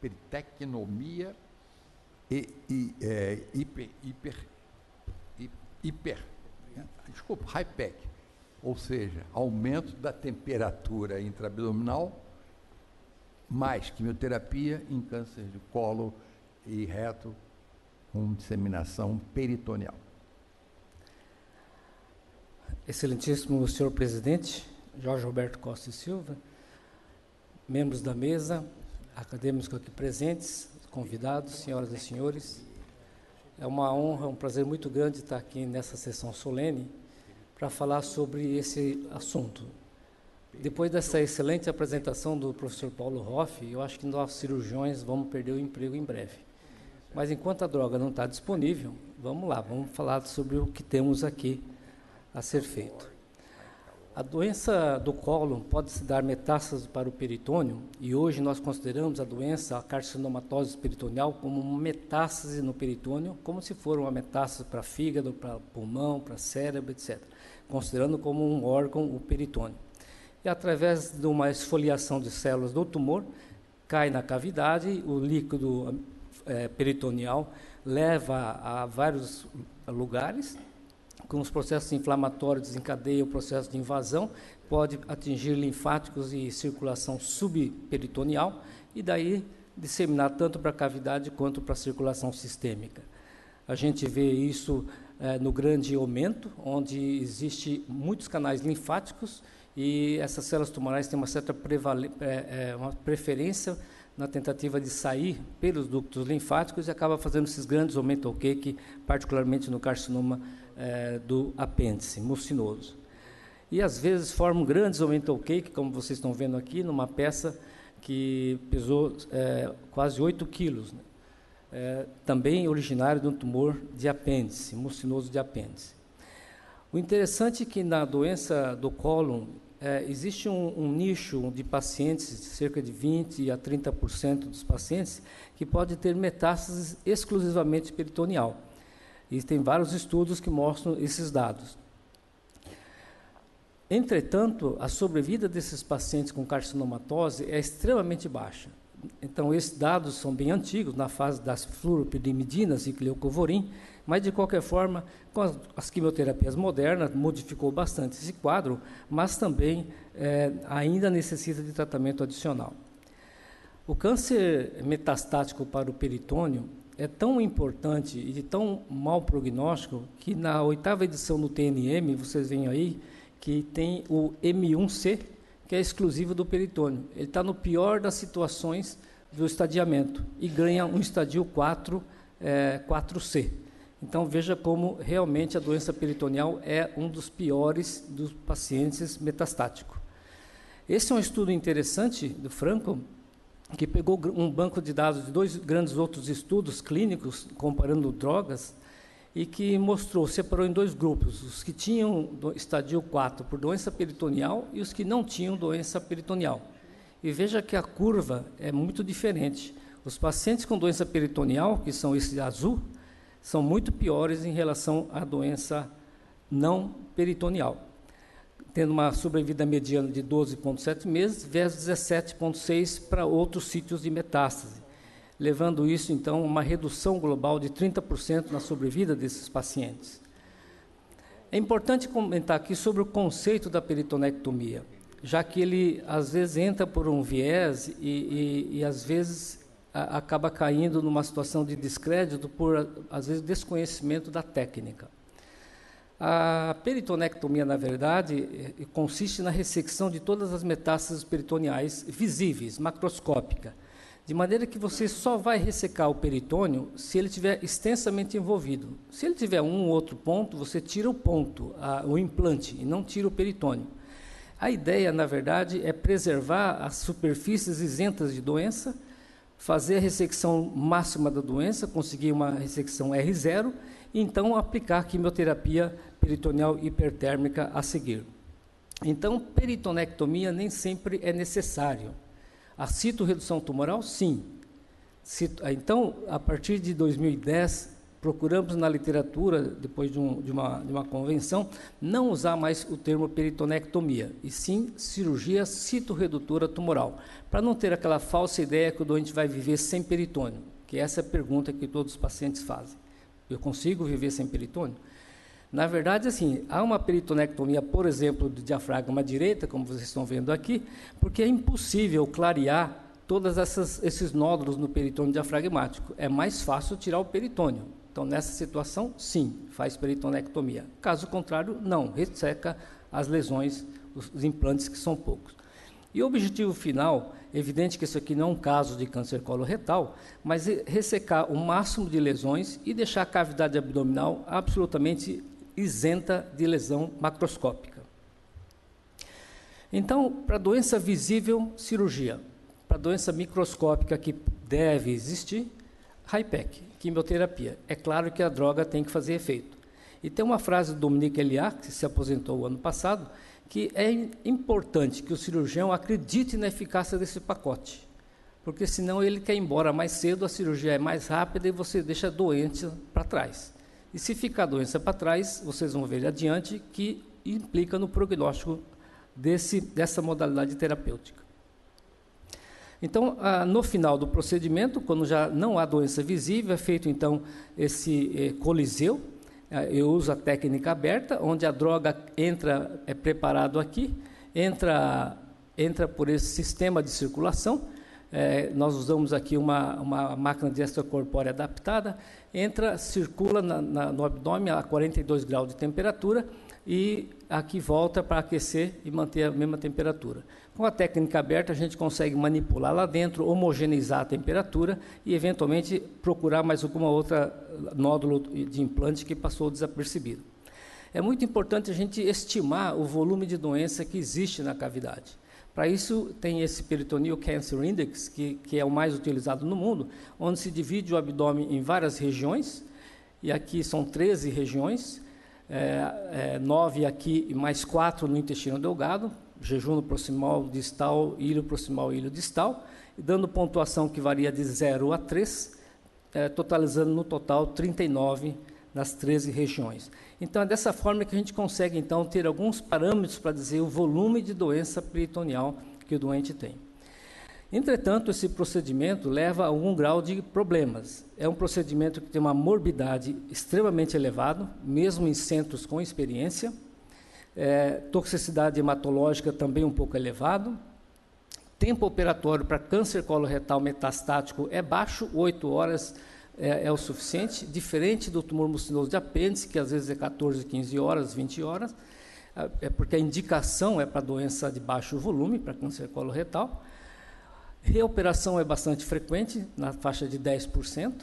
peritecnomia e HIPEC, ou seja, aumento da temperatura intraabdominal, mais quimioterapia em câncer de colo e reto com disseminação peritoneal. Excelentíssimo senhor presidente, Jorge Roberto Costa e Silva, membros da mesa, acadêmicos aqui presentes, convidados, senhoras e senhores. É uma honra, um prazer muito grande estar aqui nessa sessão solene para falar sobre esse assunto. Depois dessa excelente apresentação do professor Paulo Hoff, eu acho que nós cirurgiões vamos perder o emprego em breve. Mas enquanto a droga não está disponível, vamos lá, vamos falar sobre o que temos aqui a ser feito. A doença do cólon pode se dar metástase para o peritônio, e hoje nós consideramos a doença, a carcinomatose peritoneal, como uma metástase no peritônio, como se for uma metástase para fígado, para pulmão, para cérebro, etc., considerando como um órgão o peritônio. E através de uma esfoliação de células do tumor, cai na cavidade, o líquido peritoneal leva a vários lugares, com os processos inflamatórios desencadeiam o processo de invasão, pode atingir linfáticos e circulação subperitoneal, e daí disseminar tanto para a cavidade quanto para a circulação sistêmica. A gente vê isso no grande aumento, onde existe muitos canais linfáticos, e essas células tumorais têm uma certa uma preferência na tentativa de sair pelos ductos linfáticos e acaba fazendo esses grandes aumentos cake, particularmente no carcinoma do apêndice mucinoso. E às vezes formam grandes aumentos cake, como vocês estão vendo aqui, numa peça que pesou quase 8 quilos, né? Também originário de um tumor de apêndice, mucinoso de apêndice. O interessante é que na doença do cólon existe um nicho de pacientes, cerca de 20% a 30% dos pacientes, que pode ter metástases exclusivamente peritoneal. E tem vários estudos que mostram esses dados. Entretanto, a sobrevida desses pacientes com carcinomatose é extremamente baixa. Então, esses dados são bem antigos, na fase das fluoropirimidinas e leucovorin, mas, de qualquer forma, com as quimioterapias modernas, modificou bastante esse quadro, mas também ainda necessita de tratamento adicional. O câncer metastático para o peritônio é tão importante e de tão mau prognóstico que na 8ª edição do TNM, vocês veem aí, que tem o M1C, que é exclusivo do peritônio. Ele está no pior das situações do estadiamento e ganha um estadio 4C. Então, veja como realmente a doença peritoneal é um dos piores dos pacientes metastáticos. Esse é um estudo interessante do Franco, que pegou um banco de dados de 2 grandes outros estudos clínicos, comparando drogas, e que separou em 2 grupos, os que tinham estadio 4 por doença peritoneal e os que não tinham doença peritoneal. E veja que a curva é muito diferente. Os pacientes com doença peritoneal, que são esse azul, são muito piores em relação à doença não peritoneal, tendo uma sobrevida mediana de 12,7 meses, versus 17,6 para outros sítios de metástase, levando isso, então, a uma redução global de 30% na sobrevida desses pacientes. É importante comentar aqui sobre o conceito da peritonectomia, já que ele, às vezes, entra por um viés e às vezes, acaba caindo numa situação de descrédito por, às vezes, desconhecimento da técnica. A peritonectomia, na verdade, consiste na ressecção de todas as metástases peritoneais visíveis, macroscópica, de maneira que você só vai ressecar o peritônio se ele estiver extensamente envolvido. Se ele tiver um ou outro ponto, você tira o ponto, o implante, e não tira o peritônio. A ideia, na verdade, é preservar as superfícies isentas de doença, fazer a ressecção máxima da doença, conseguir uma ressecção R0, e então aplicar a quimioterapia peritoneal hipertérmica a seguir. Então, peritonectomia nem sempre é necessário. A citorredução tumoral, sim. Então, a partir de 2010, procuramos na literatura, depois de uma convenção, não usar mais o termo peritonectomia, e sim cirurgia citorredutora tumoral, para não ter aquela falsa ideia que o doente vai viver sem peritônio, que essa é a pergunta que todos os pacientes fazem. Eu consigo viver sem peritônio? Na verdade, assim, há uma peritonectomia, por exemplo, do diafragma direita, como vocês estão vendo aqui, porque é impossível clarear todos esses nódulos no peritônio diafragmático. É mais fácil tirar o peritônio. Então, nessa situação, sim, faz peritonectomia. Caso contrário, não, resseca as lesões, os implantes, que são poucos. E o objetivo final, evidente que isso aqui não é um caso de câncer coloretal, mas é ressecar o máximo de lesões e deixar a cavidade abdominal absolutamente isenta de lesão macroscópica. Então, para doença visível, cirurgia. Para doença microscópica que deve existir, HIPEC, quimioterapia. É claro que a droga tem que fazer efeito. E tem uma frase do Dominique Eliard, que se aposentou o ano passado, que é importante que o cirurgião acredite na eficácia desse pacote, porque senão ele quer ir embora mais cedo, a cirurgia é mais rápida e você deixa a doença para trás. E se ficar a doença para trás, vocês vão ver adiante que implica no prognóstico dessa modalidade terapêutica. Então, no final do procedimento, quando já não há doença visível, é feito então esse coliseu. Eu uso a técnica aberta, onde a droga entra, é preparado aqui, entra por esse sistema de circulação. Nós usamos aqui uma máquina de extracorpórea adaptada, circula no abdômen a 42 graus de temperatura e aqui volta para aquecer e manter a mesma temperatura. Com a técnica aberta, a gente consegue manipular lá dentro, homogeneizar a temperatura e, eventualmente, procurar mais alguma outra nódulo de implante que passou desapercebido. É muito importante a gente estimar o volume de doença que existe na cavidade. Para isso, tem esse Peritoneal Cancer Index, que é o mais utilizado no mundo, onde se divide o abdômen em várias regiões, e aqui são 13 regiões, 9 aqui e mais 4 no intestino delgado, jejum proximal distal, ilho proximal, ilho distal, e dando pontuação que varia de 0 a 3, totalizando no total 39 nas 13 regiões. Então, é dessa forma que a gente consegue, então, ter alguns parâmetros para dizer o volume de doença peritoneal que o doente tem. Entretanto, esse procedimento leva a algum grau de problemas. É um procedimento que tem uma morbidade extremamente elevada, mesmo em centros com experiência, toxicidade hematológica também um pouco elevado, tempo operatório para câncer coloretal metastático é baixo, 8 horas é o suficiente, diferente do tumor mucinoso de apêndice, que às vezes é 14, 15 horas, 20 horas, porque a indicação é para doença de baixo volume, para câncer coloretal. Reoperação é bastante frequente, na faixa de 10%.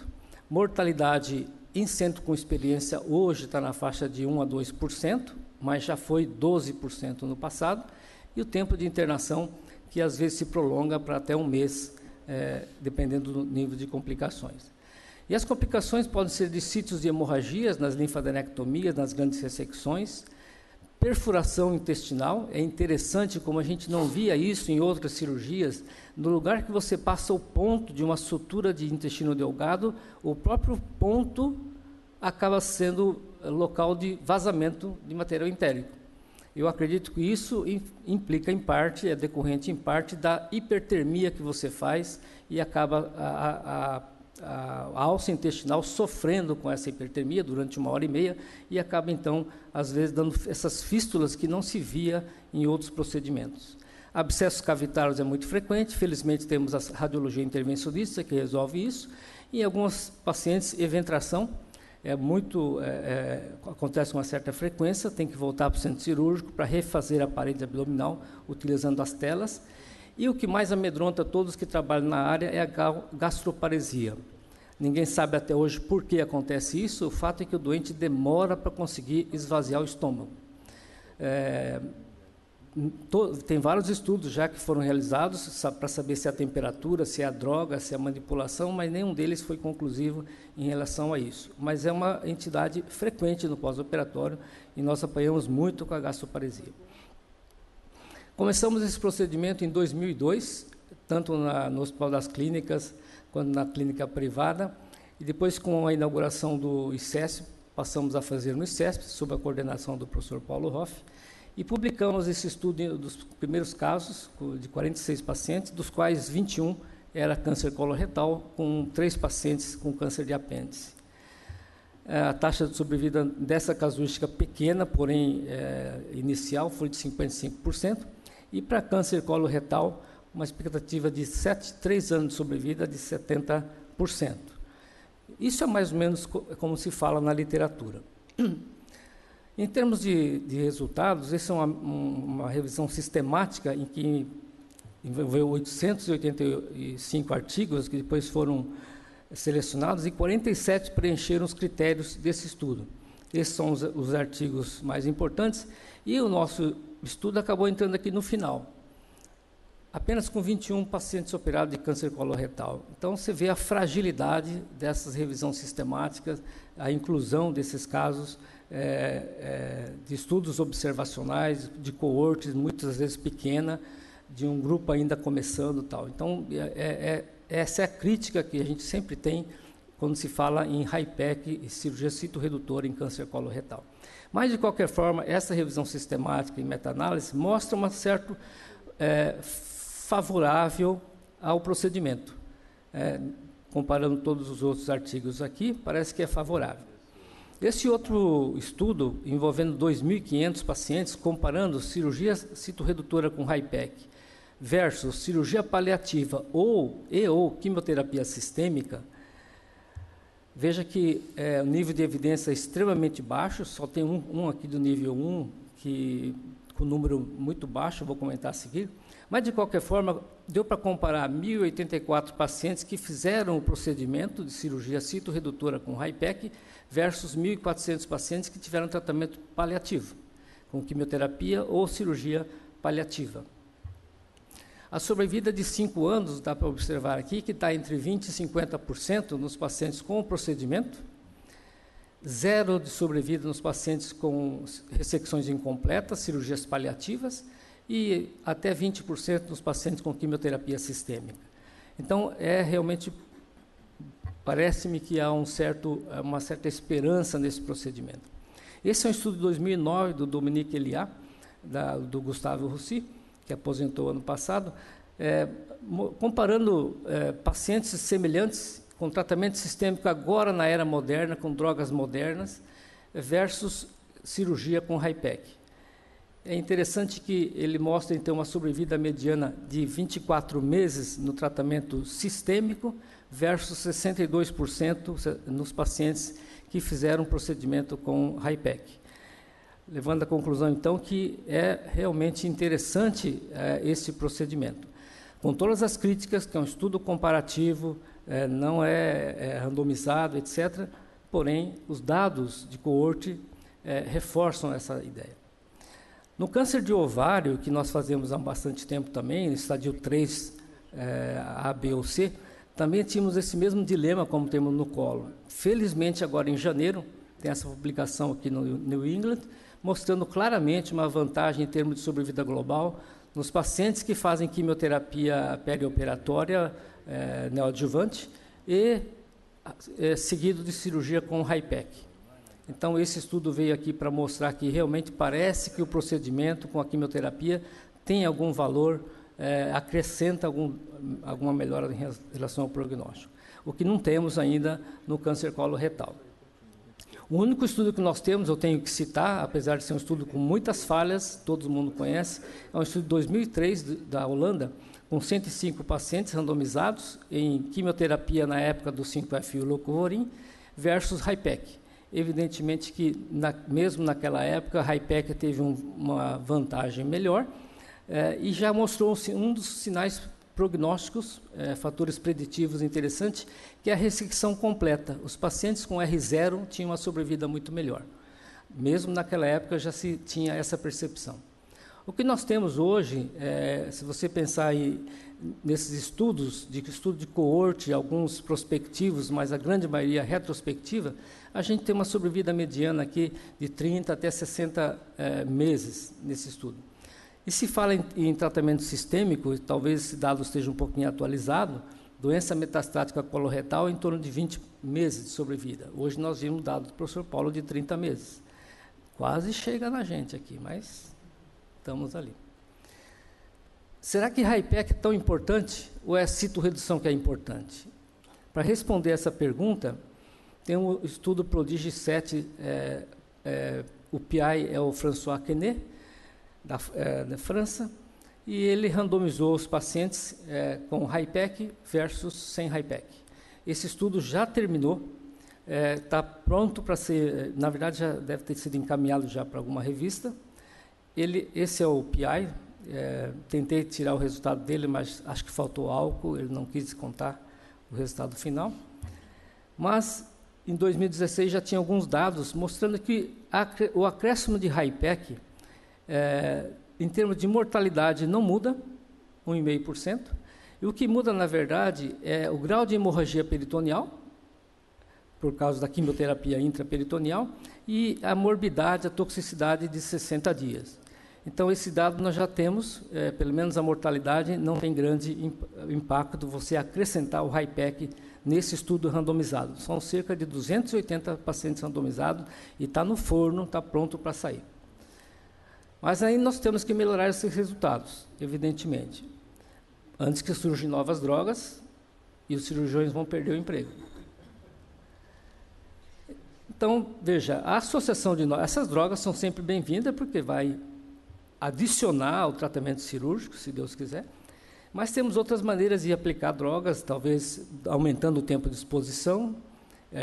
Mortalidade em centro com experiência hoje está na faixa de 1 a 2%, mas já foi 12% no passado. E o tempo de internação, que às vezes se prolonga para até um mês, dependendo do nível de complicações. E as complicações podem ser de sítios de hemorragias, nas linfadenectomias, nas grandes ressecções, perfuração intestinal. É interessante como a gente não via isso em outras cirurgias. No lugar que você passa o ponto de uma sutura de intestino delgado, o próprio ponto acaba sendo local de vazamento de material entérico. Eu acredito que isso implica em parte, é decorrente em parte da hipertermia que você faz e acaba a alça intestinal sofrendo com essa hipertermia durante 1h30 e acaba, então, às vezes, dando essas fístulas que não se via em outros procedimentos. Abscessos cavitários é muito frequente, felizmente temos a radiologia intervencionista que resolve isso, e em alguns pacientes, eventração acontece com uma certa frequência, tem que voltar para o centro cirúrgico para refazer a parede abdominal utilizando as telas. E o que mais amedronta todos que trabalham na área é a gastroparesia. Ninguém sabe até hoje por que acontece isso, o fato é que o doente demora para conseguir esvaziar o estômago. Tem vários estudos já que foram realizados para saber se é a temperatura, se é a droga, se é a manipulação, mas nenhum deles foi conclusivo em relação a isso. Mas é uma entidade frequente no pós-operatório e nós apanhamos muito com a gastroparesia. Começamos esse procedimento em 2002, tanto no Hospital das Clínicas quanto na clínica privada, e depois, com a inauguração do ICESP, passamos a fazer no ICESP, sob a coordenação do professor Paulo Hoff, e publicamos esse estudo dos primeiros casos, de 46 pacientes, dos quais 21 era câncer coloretal, com 3 pacientes com câncer de apêndice. A taxa de sobrevida dessa casuística pequena, porém inicial, foi de 55%, e para câncer coloretal, uma expectativa de 3 anos de sobrevida de 70%. Isso é mais ou menos como se fala na literatura. Em termos de resultados, essa é uma revisão sistemática em que envolveu 885 artigos que depois foram selecionados e 47 preencheram os critérios desse estudo. Esses são os artigos mais importantes e o nosso estudo acabou entrando aqui no final, apenas com 21 pacientes operados de câncer coloretal. Então, você vê a fragilidade dessas revisões sistemáticas, a inclusão desses casos de estudos observacionais, de coortes, muitas vezes pequena, de um grupo ainda começando tal. Então, essa é a crítica que a gente sempre tem quando se fala em HIPEC e cirurgia citorredutora em câncer coloretal. Mas, de qualquer forma, essa revisão sistemática e meta-análise mostra uma certa favorável ao procedimento. Comparando todos os outros artigos aqui, parece que é favorável. Esse outro estudo, envolvendo 2.500 pacientes, comparando cirurgia citorredutora com HIPEC versus cirurgia paliativa ou quimioterapia sistêmica, veja que o nível de evidência é extremamente baixo, só tem um aqui do nível 1, com número muito baixo, vou comentar a seguir. Mas, de qualquer forma, deu para comparar 1.084 pacientes que fizeram o procedimento de cirurgia citorredutora com HIPEC versus 1.400 pacientes que tiveram tratamento paliativo, com quimioterapia ou cirurgia paliativa. A sobrevida de 5 anos, dá para observar aqui, que está entre 20% e 50% nos pacientes com o procedimento, 0 de sobrevida nos pacientes com ressecções incompletas, cirurgias paliativas, e até 20% nos pacientes com quimioterapia sistêmica. Então, realmente, parece-me que há uma certa esperança nesse procedimento. Esse é um estudo de 2009 do Dominique Eliat, do Gustavo Roussy, que aposentou ano passado, comparando pacientes semelhantes com tratamento sistêmico agora na era moderna, com drogas modernas, versus cirurgia com HIPEC. É interessante que ele mostra, então, uma sobrevida mediana de 24 meses no tratamento sistêmico versus 62% nos pacientes que fizeram procedimento com HIPEC. Levando à conclusão, então, que é realmente interessante esse procedimento. Com todas as críticas, que é um estudo comparativo, não é randomizado, etc., porém, os dados de coorte reforçam essa ideia. No câncer de ovário, que nós fazemos há bastante tempo também, no estádio 3, A, B ou C, também tínhamos esse mesmo dilema como temos no colo. Felizmente, agora em janeiro, tem essa publicação aqui no New England, mostrando claramente uma vantagem em termos de sobrevida global nos pacientes que fazem quimioterapia perioperatória neoadjuvante e seguido de cirurgia com HIPEC. Então, esse estudo veio aqui para mostrar que realmente parece que o procedimento com a quimioterapia tem algum valor, acrescenta alguma melhora em relação ao prognóstico, o que não temos ainda no câncer coloretal. O único estudo que nós temos, eu tenho que citar, apesar de ser um estudo com muitas falhas, todo mundo conhece, é um estudo de 2003 da Holanda, com 105 pacientes randomizados em quimioterapia na época do 5-FU leucovorin versus HIPEC. Evidentemente que, mesmo naquela época, a HIPEC teve uma vantagem melhor e já mostrou um dos sinais prognósticos, fatores preditivos interessantes, que é a ressecção completa. Os pacientes com R0 tinham uma sobrevida muito melhor. Mesmo naquela época já se tinha essa percepção. O que nós temos hoje, se você pensar nesses estudo de coorte, alguns prospectivos, mas a grande maioria retrospectiva, a gente tem uma sobrevida mediana aqui de 30 até 60 meses nesse estudo. E se fala em tratamento sistêmico, e talvez esse dado esteja um pouquinho atualizado, doença metastática coloretal em torno de 20 meses de sobrevida. Hoje nós vimos dado do professor Paulo de 30 meses. Quase chega na gente aqui, mas estamos ali. Será que HIPEC é tão importante ou é a citorredução que é importante? Para responder essa pergunta, tem um estudo Prodigy 7, o PI é o François Quenet, da França, e ele randomizou os pacientes com HIPEC versus sem HIPEC. Esse estudo já terminou, está pronto para ser, na verdade já deve ter sido encaminhado já para alguma revista. Esse é o PI, Tentei tirar o resultado dele, mas acho que faltou álcool, ele não quis contar o resultado final. Mas, em 2016, já tinha alguns dados mostrando que o acréscimo de HIPEC, em termos de mortalidade, não muda, 1,5%. E o que muda, na verdade, é o grau de hemorragia peritoneal, por causa da quimioterapia intraperitoneal, e a morbidade, a toxicidade de 60 dias. Então, esse dado nós já temos, pelo menos a mortalidade, não tem grande impacto você acrescentar o HIPEC nesse estudo randomizado. São cerca de 280 pacientes randomizados e está no forno, está pronto para sair. Mas aí nós temos que melhorar esses resultados, evidentemente. Antes que surjam novas drogas e os cirurgiões vão perder o emprego. Então, veja, a associação de essas drogas são sempre bem-vindas porque vai adicionar ao tratamento cirúrgico, se Deus quiser, mas temos outras maneiras de aplicar drogas, talvez aumentando o tempo de exposição,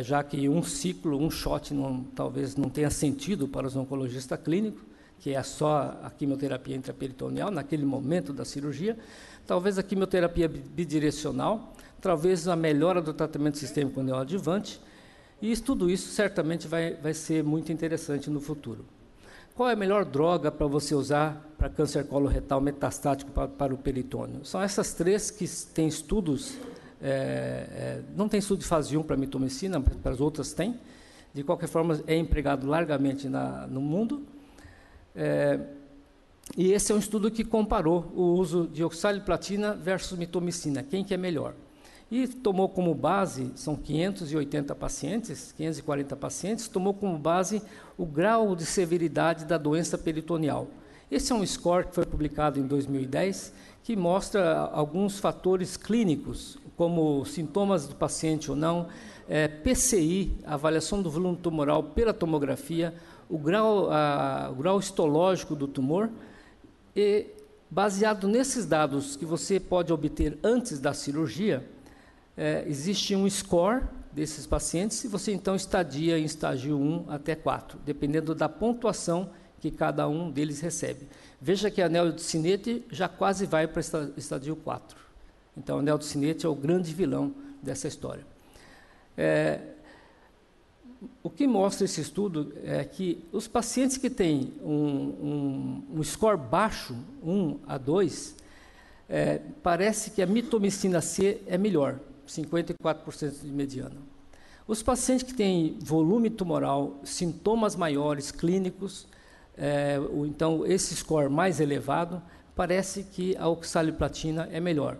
já que um ciclo, um shot, talvez não tenha sentido para os oncologistas clínicos, que é só a quimioterapia intraperitoneal, naquele momento da cirurgia, talvez a quimioterapia bidirecional, talvez a melhora do tratamento sistêmico neoadjuvante, e tudo isso certamente vai ser muito interessante no futuro. Qual é a melhor droga para você usar para câncer coloretal metastático para o peritônio? São essas três que têm estudos, não tem estudo de fase 1 para mitomicina, mas para as outras tem. De qualquer forma, é empregado largamente no mundo. E esse é um estudo que comparou o uso de oxaliplatina versus mitomicina, quem que é melhor. E tomou como base, são 540 pacientes, tomou como base o grau de severidade da doença peritoneal. Esse é um score que foi publicado em 2010, que mostra alguns fatores clínicos, como sintomas do paciente ou não, PCI, avaliação do volume tumoral pela tomografia, o grau histológico do tumor, e baseado nesses dados que você pode obter antes da cirurgia, existe um score desses pacientes e você então estadia em estágio 1 até 4, dependendo da pontuação que cada um deles recebe. Veja que a anel de Sinete já quase vai para estágio 4. Então, o anel de Sinete é o grande vilão dessa história. O que mostra esse estudo é que os pacientes que têm um score baixo, 1 a 2, parece que a mitomicina C é melhor, 54% de mediana. Os pacientes que têm volume tumoral, sintomas maiores, clínicos, então esse score mais elevado, parece que a oxaliplatina é melhor.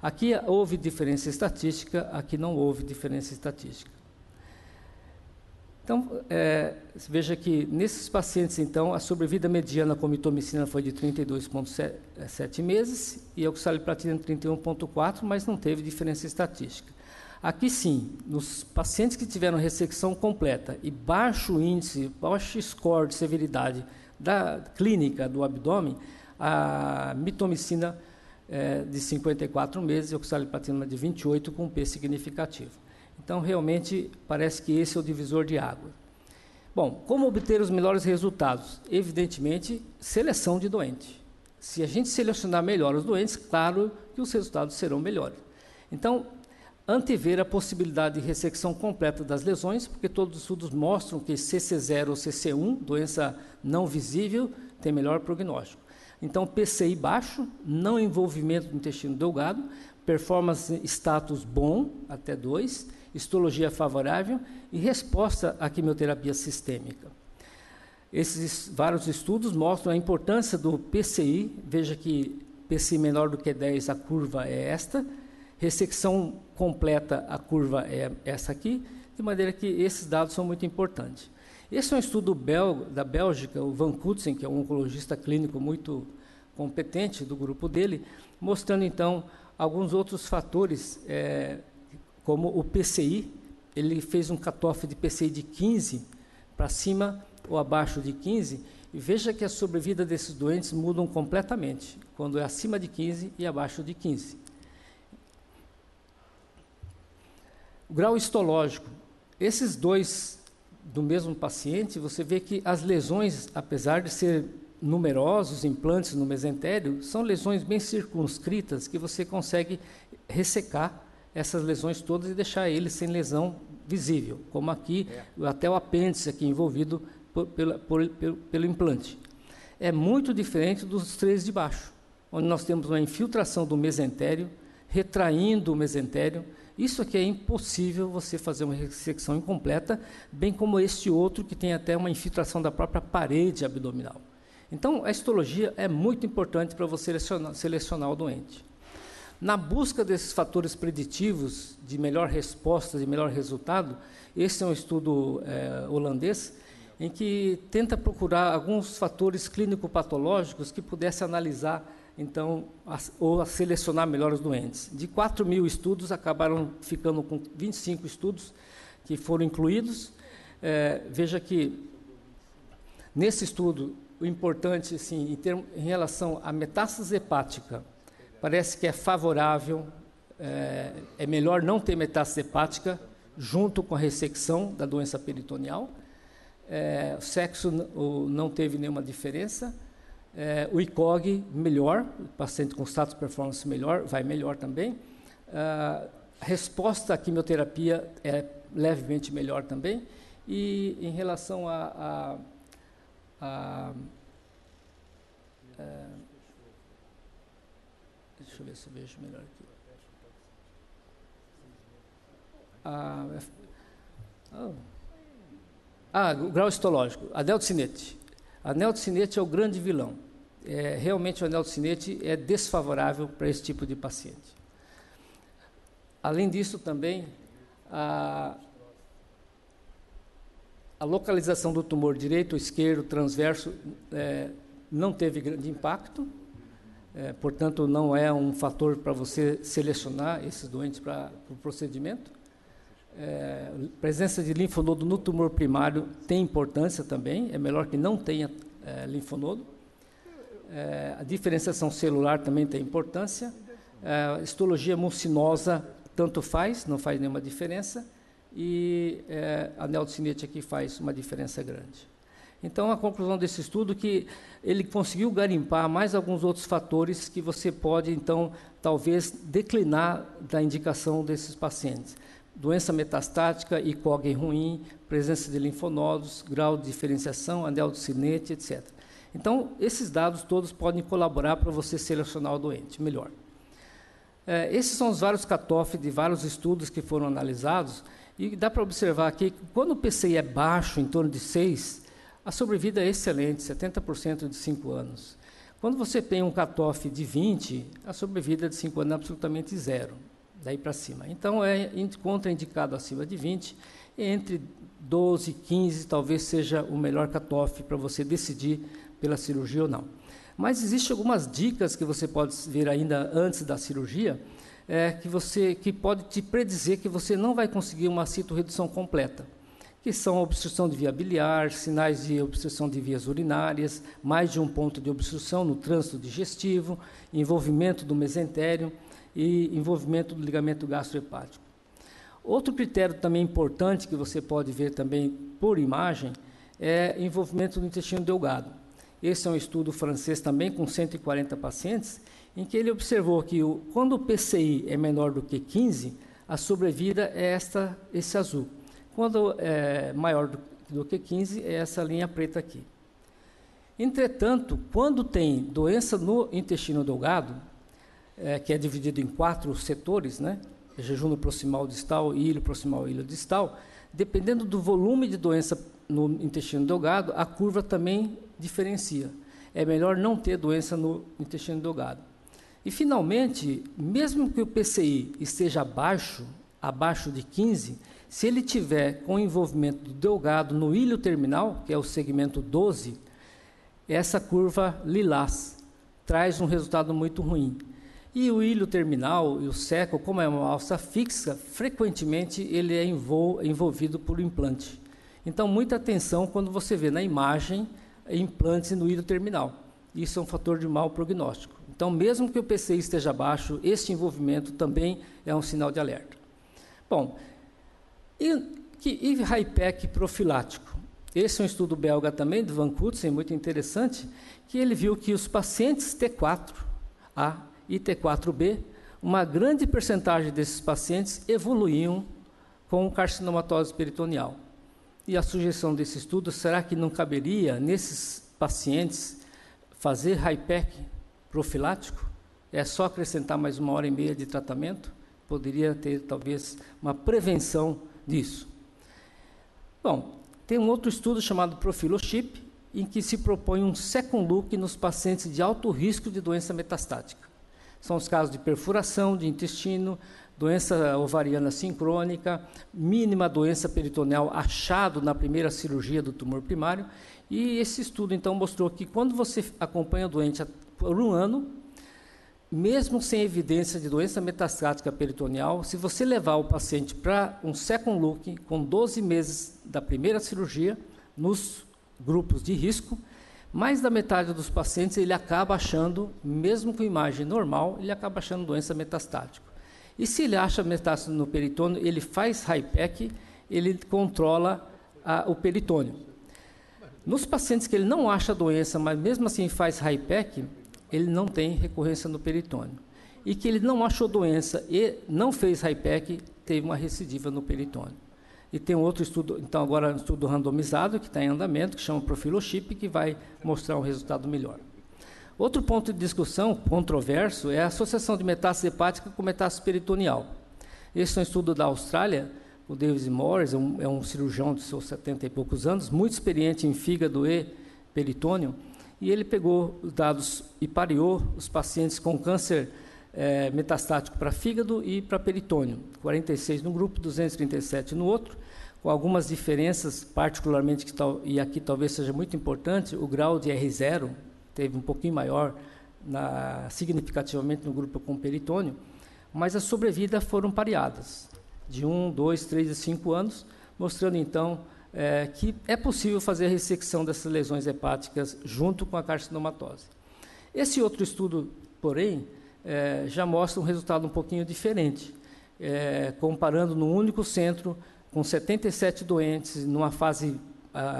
Aqui houve diferença estatística, aqui não houve diferença estatística. Então, veja que nesses pacientes, então, a sobrevida mediana com mitomicina foi de 32,7 meses e a oxaliplatina 31,4, mas não teve diferença estatística. Aqui sim, nos pacientes que tiveram ressecção completa e baixo índice, baixo score de severidade da clínica do abdômen, a mitomicina de 54 meses e a oxaliplatina de 28 com P significativo. Então, realmente, parece que esse é o divisor de água. Bom, como obter os melhores resultados? Evidentemente, seleção de doente. Se a gente selecionar melhor os doentes, claro que os resultados serão melhores. Então, antever a possibilidade de ressecção completa das lesões, porque todos os estudos mostram que CC0 ou CC1, doença não visível, tem melhor prognóstico. Então, PCI baixo, não envolvimento do intestino delgado, performance status bom, até 2, histologia favorável e resposta à quimioterapia sistêmica. Esses vários estudos mostram a importância do PCI, veja que PCI menor do que 10, a curva é esta, ressecção completa, a curva é essa aqui, de maneira que esses dados são muito importantes. Esse é um estudo da Bélgica, o Van Kutsen, que é um oncologista clínico muito competente do grupo dele, mostrando então alguns outros fatores, como o PCI, ele fez um cutoff de PCI de 15 para cima ou abaixo de 15, e veja que a sobrevida desses doentes mudam completamente, quando é acima de 15 e abaixo de 15. O grau histológico, esses dois do mesmo paciente, você vê que as lesões, apesar de ser numerosos implantes no mesentério, são lesões bem circunscritas que você consegue ressecar essas lesões todas e deixar ele sem lesão visível, como aqui, até o apêndice aqui envolvido pelo implante. É muito diferente dos 3 de baixo, onde nós temos uma infiltração do mesentério, retraindo o mesentério. Isso aqui é impossível você fazer uma ressecção incompleta, bem como este outro que tem até uma infiltração da própria parede abdominal. Então, a histologia é muito importante para você selecionar o doente. Na busca desses fatores preditivos de melhor resposta, de melhor resultado, esse é um estudo holandês, em que tenta procurar alguns fatores clínico-patológicos que pudesse analisar, então, ou selecionar melhor os doentes. De 4.000 estudos, acabaram ficando com 25 estudos que foram incluídos. Veja que, nesse estudo, o importante, assim, em relação à metástase hepática, parece que é favorável, é melhor não ter metástase hepática junto com a ressecção da doença peritoneal. O sexo não teve nenhuma diferença. O ICOG melhor, o paciente com status performance melhor, vai melhor também. A resposta à quimioterapia é levemente melhor também. E em relação deixa eu ver se eu vejo melhor aqui. O grau histológico, a neotocinete. A neotocinete é o grande vilão. Realmente, a neotocinete é desfavorável para esse tipo de paciente. Além disso, também, a localização do tumor direito, esquerdo, transverso, não teve grande impacto, portanto, não é um fator para você selecionar esses doentes para o procedimento. Presença de linfonodo no tumor primário tem importância também, é melhor que não tenha linfonodo. A diferenciação celular também tem importância. Histologia mucinosa tanto faz, não faz nenhuma diferença, e a neotocinete aqui faz uma diferença grande. Então, a conclusão desse estudo é que ele conseguiu garimpar mais alguns outros fatores que você pode, então, talvez declinar da indicação desses pacientes. Doença metastática, ICOG ruim, presença de linfonodos, grau de diferenciação, neotocinete, etc. Então, esses dados todos podem colaborar para você selecionar o doente melhor. Esses são os vários cutoff de vários estudos que foram analisados, e dá para observar aqui que quando o PCI é baixo, em torno de 6, a sobrevida é excelente, 70% de 5 anos. Quando você tem um cutoff de 20, a sobrevida de 5 anos é absolutamente zero, daí para cima. Então, é contraindicado acima de 20, entre 12 e 15 talvez seja o melhor cutoff para você decidir pela cirurgia ou não. Mas existem algumas dicas que você pode ver ainda antes da cirurgia, que pode te predizer que você não vai conseguir uma citorredução completa, que são a obstrução de via biliar, sinais de obstrução de vias urinárias, mais de um ponto de obstrução no trânsito digestivo, envolvimento do mesentério e envolvimento do ligamento gastrohepático. Outro critério também importante que você pode ver também por imagem é envolvimento do intestino delgado. Esse é um estudo francês também com 140 pacientes, em que ele observou que quando o PCI é menor do que 15, a sobrevida é esse azul. Quando é maior do que 15, é essa linha preta aqui. Entretanto, quando tem doença no intestino delgado, que é dividido em 4 setores, né? Jejum proximal distal, ilho proximal, ilho distal, dependendo do volume de doença no intestino delgado, a curva também diferencia. É melhor não ter doença no intestino delgado. E, finalmente, mesmo que o PCI esteja abaixo de 15, se ele tiver com envolvimento do delgado no ilho terminal, que é o segmento 12, essa curva lilás traz um resultado muito ruim. E o ilho terminal e o seco, como é uma alça fixa, frequentemente ele é envolvido por implante. Então, muita atenção quando você vê na imagem implantes no ilho terminal. Isso é um fator de mau prognóstico. Então, mesmo que o PCI esteja baixo, esse envolvimento também é um sinal de alerta. Bom, e HIPEC profilático? Esse é um estudo belga também, do Van Kutsen, muito interessante, que ele viu que os pacientes T4A e T4B, uma grande percentagem desses pacientes evoluíam com carcinomatose peritoneal. E a sugestão desse estudo, será que não caberia, nesses pacientes, fazer HIPEC profilático? É só acrescentar mais 1h30 de tratamento? Poderia ter, talvez, uma prevenção disso. Bom, tem um outro estudo chamado Profiloship, em que se propõe um second look nos pacientes de alto risco de doença metastática. São os casos de perfuração de intestino, doença ovariana sincrônica, mínima doença peritoneal achado na primeira cirurgia do tumor primário. E esse estudo, então, mostrou que quando você acompanha o doente por 1 ano, mesmo sem evidência de doença metastática peritoneal, se você levar o paciente para um second look, com 12 meses da primeira cirurgia, nos grupos de risco, mais da metade dos pacientes ele acaba achando, mesmo com imagem normal, ele acaba achando doença metastática. E se ele acha metástase no peritônio, ele faz HIPEC, ele controla o peritônio. Nos pacientes que ele não acha doença, mas mesmo assim faz HIPEC, ele não tem recorrência no peritônio. E que ele não achou doença e não fez HIPEC, teve uma recidiva no peritônio. E tem um outro estudo, então agora um estudo randomizado, que está em andamento, que chama Profiloship, que vai mostrar um resultado melhor. Outro ponto de discussão controverso é a associação de metástase hepática com metástase peritoneal. Esse é um estudo da Austrália, o David Morris, é um cirurgião de seus 70 e poucos anos, muito experiente em fígado e peritônio, e ele pegou os dados e pareou os pacientes com câncer metastático para fígado e para peritônio, 46 no grupo, 237 no outro, com algumas diferenças, particularmente, e aqui talvez seja muito importante, o grau de R0 teve um pouquinho maior, significativamente no grupo com peritônio, mas as sobrevida foram pareadas, de 1, 2, 3 e 5 anos, mostrando então que é possível fazer a ressecção dessas lesões hepáticas junto com a carcinomatose. Esse outro estudo, porém, já mostra um resultado um pouquinho diferente, comparando num único centro, com 77 doentes, numa fase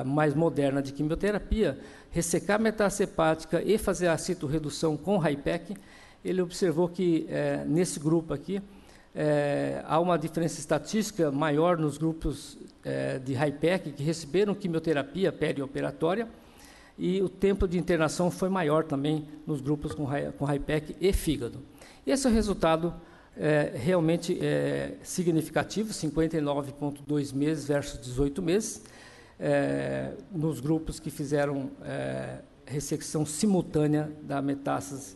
mais moderna de quimioterapia, ressecar metástase hepática e fazer a citorredução com HIPEC. Ele observou que, nesse grupo aqui, há uma diferença estatística maior nos grupos de HIPEC que receberam quimioterapia perioperatória, e o tempo de internação foi maior também nos grupos com HIPEC e fígado. Esse é o resultado realmente significativo, 59,2 meses versus 18 meses, nos grupos que fizeram ressecção simultânea da metástase